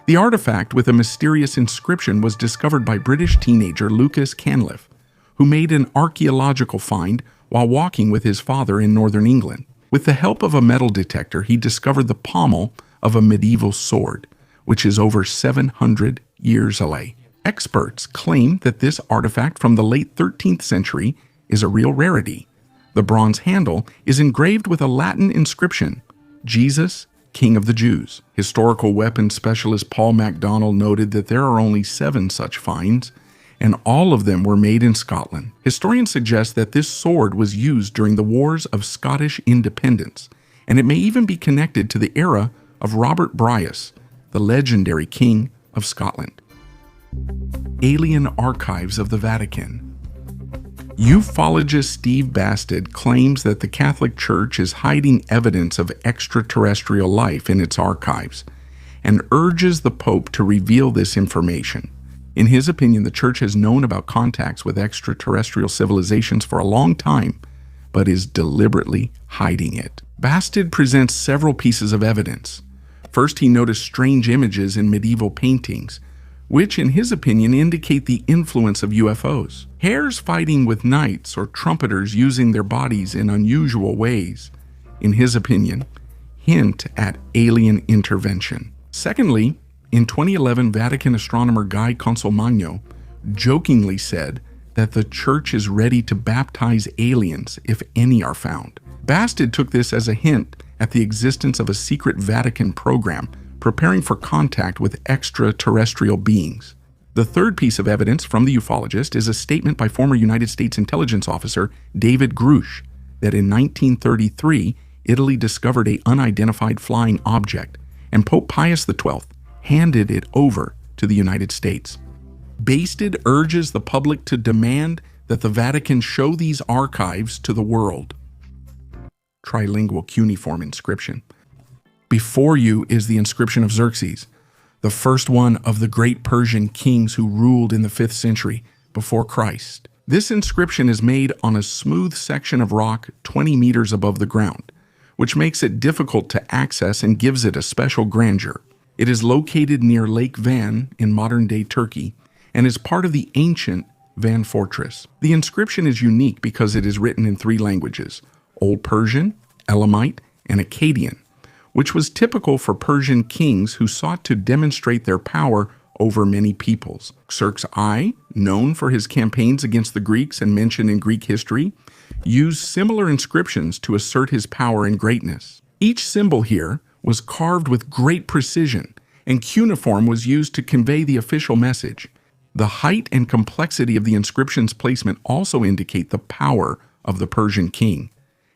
The artifact with a mysterious inscription was discovered by British teenager Lucas Canliffe, who made an archaeological find while walking with his father in northern England. With the help of a metal detector, he discovered the pommel of a medieval sword, which is over 700 years away. Experts claim that this artifact from the late 13th century is a real rarity. The bronze handle is engraved with a Latin inscription, Jesus, King of the Jews. Historical weapons specialist Paul MacDonald noted that there are only 7 such finds, and all of them were made in Scotland. Historians suggest that this sword was used during the Wars of Scottish Independence, and it may even be connected to the era of Robert Bruce, the legendary King of Scotland. Alien Archives of the Vatican. Ufologist Steve Bastard claims that the Catholic Church is hiding evidence of extraterrestrial life in its archives and urges the Pope to reveal this information. In his opinion, the Church has known about contacts with extraterrestrial civilizations for a long time, but is deliberately hiding it. Bastard presents several pieces of evidence. First, he noticed strange images in medieval paintings, which, in his opinion, indicate the influence of UFOs. Hares fighting with knights or trumpeters using their bodies in unusual ways, in his opinion, hint at alien intervention. Secondly, in 2011, Vatican astronomer Guy Consolmagno, jokingly said that the church is ready to baptize aliens if any are found. Bastard took this as a hint at the existence of a secret Vatican program preparing for contact with extraterrestrial beings. The third piece of evidence from the ufologist is a statement by former United States intelligence officer David Grush that in 1933, Italy discovered an unidentified flying object, and Pope Pius XII handed it over to the United States. Bastard urges the public to demand that the Vatican show these archives to the world. Trilingual cuneiform inscription. Before you is the inscription of Xerxes, the first one of the great Persian kings who ruled in the 5th century before Christ. This inscription is made on a smooth section of rock 20 meters above the ground, which makes it difficult to access and gives it a special grandeur. It is located near Lake Van in modern-day Turkey and is part of the ancient Van Fortress. The inscription is unique because it is written in 3 languages: Old Persian, Elamite, and Akkadian, which was typical for Persian kings who sought to demonstrate their power over many peoples. Xerxes I, known for his campaigns against the Greeks and mentioned in Greek history, used similar inscriptions to assert his power and greatness. Each symbol here was carved with great precision, and cuneiform was used to convey the official message. The height and complexity of the inscription's placement also indicate the power of the Persian king,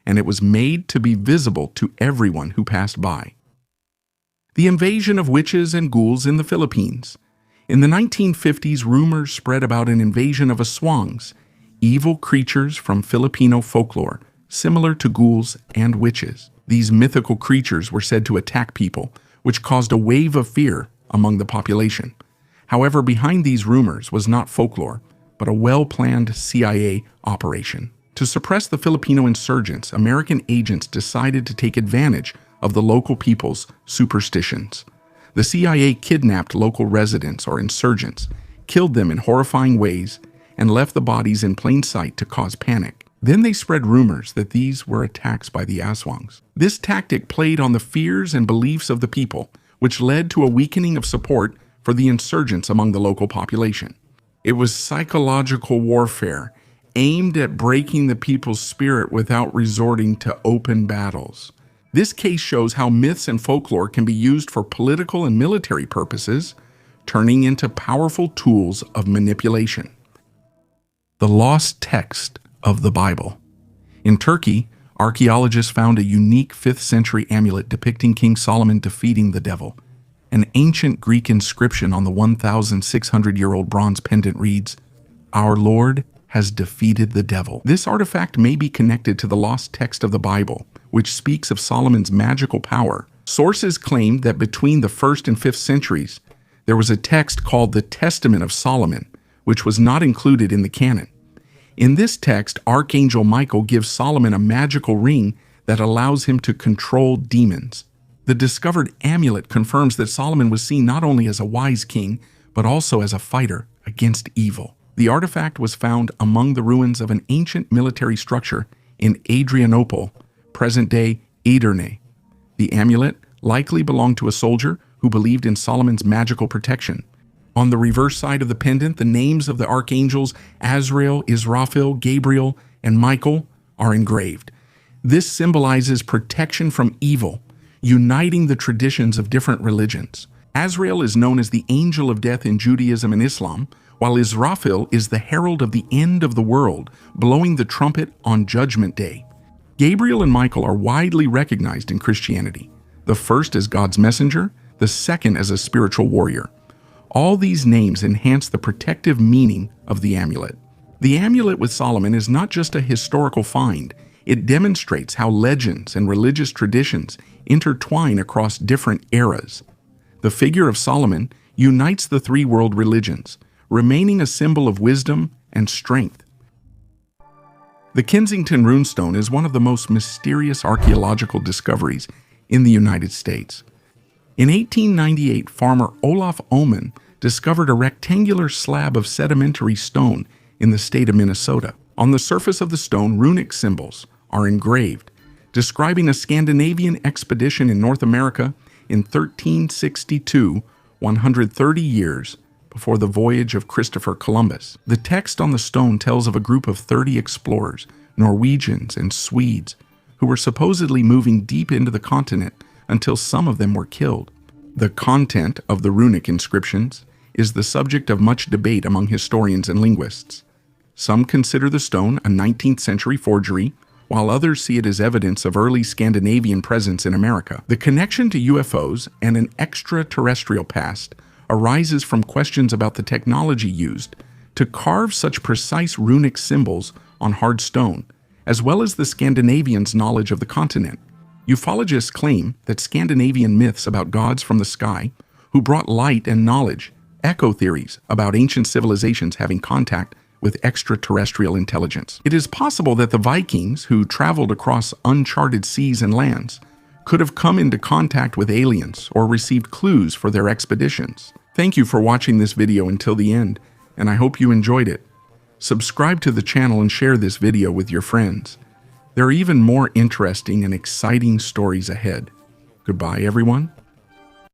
and it was made to be visible to everyone who passed by. The invasion of witches and ghouls in the Philippines. In the 1950s, rumors spread about an invasion of aswangs, evil creatures from Filipino folklore, similar to ghouls and witches. These mythical creatures were said to attack people, which caused a wave of fear among the population. However, behind these rumors was not folklore, but a well-planned CIA operation. To suppress the Filipino insurgents, American agents decided to take advantage of the local people's superstitions. The CIA kidnapped local residents or insurgents, killed them in horrifying ways, and left the bodies in plain sight to cause panic. Then they spread rumors that these were attacks by the aswangs. This tactic played on the fears and beliefs of the people, which led to a weakening of support for the insurgents among the local population. It was psychological warfare, aimed at breaking the people's spirit without resorting to open battles. This case shows how myths and folklore can be used for political and military purposes, turning into powerful tools of manipulation. The lost text of the Bible. In Turkey, archaeologists found a unique 5th century amulet depicting King Solomon defeating the devil. An ancient Greek inscription on the 1,600-year-old bronze pendant reads, "Our Lord has defeated the devil." This artifact may be connected to the lost text of the Bible, which speaks of Solomon's magical power. Sources claim that between the 1st and 5th centuries, there was a text called the Testament of Solomon, which was not included in the canon. In this text, Archangel Michael gives Solomon a magical ring that allows him to control demons. The discovered amulet confirms that Solomon was seen not only as a wise king, but also as a fighter against evil. The artifact was found among the ruins of an ancient military structure in Adrianople, present-day Edirne. The amulet likely belonged to a soldier who believed in Solomon's magical protection. On the reverse side of the pendant, the names of the archangels Azrael, Israfil, Gabriel, and Michael are engraved. This symbolizes protection from evil, uniting the traditions of different religions. Azrael is known as the angel of death in Judaism and Islam, while Israfil is the herald of the end of the world, blowing the trumpet on Judgment Day. Gabriel and Michael are widely recognized in Christianity, the first as God's messenger, the second as a spiritual warrior. All these names enhance the protective meaning of the amulet. The amulet with Solomon is not just a historical find, it demonstrates how legends and religious traditions intertwine across different eras. The figure of Solomon unites the 3 world religions, remaining a symbol of wisdom and strength. The Kensington runestone is one of the most mysterious archaeological discoveries in the United States. In 1898, farmer Olaf Ullman discovered a rectangular slab of sedimentary stone in the state of Minnesota. On the surface of the stone, runic symbols are engraved, describing a Scandinavian expedition in North America in 1362, 130 years before the voyage of Christopher Columbus. The text on the stone tells of a group of 30 explorers, Norwegians and Swedes, who were supposedly moving deep into the continent until some of them were killed. The content of the runic inscriptions is the subject of much debate among historians and linguists. Some consider the stone a 19th century forgery, while others see it as evidence of early Scandinavian presence in America. The connection to UFOs and an extraterrestrial past arises from questions about the technology used to carve such precise runic symbols on hard stone, as well as the Scandinavians' knowledge of the continent. Ufologists claim that Scandinavian myths about gods from the sky who brought light and knowledge echo theories about ancient civilizations having contact with extraterrestrial intelligence. It is possible that the Vikings, who traveled across uncharted seas and lands, could have come into contact with aliens or received clues for their expeditions. Thank you for watching this video until the end, and I hope you enjoyed it. Subscribe to the channel and share this video with your friends. There are even more interesting and exciting stories ahead. Goodbye, everyone.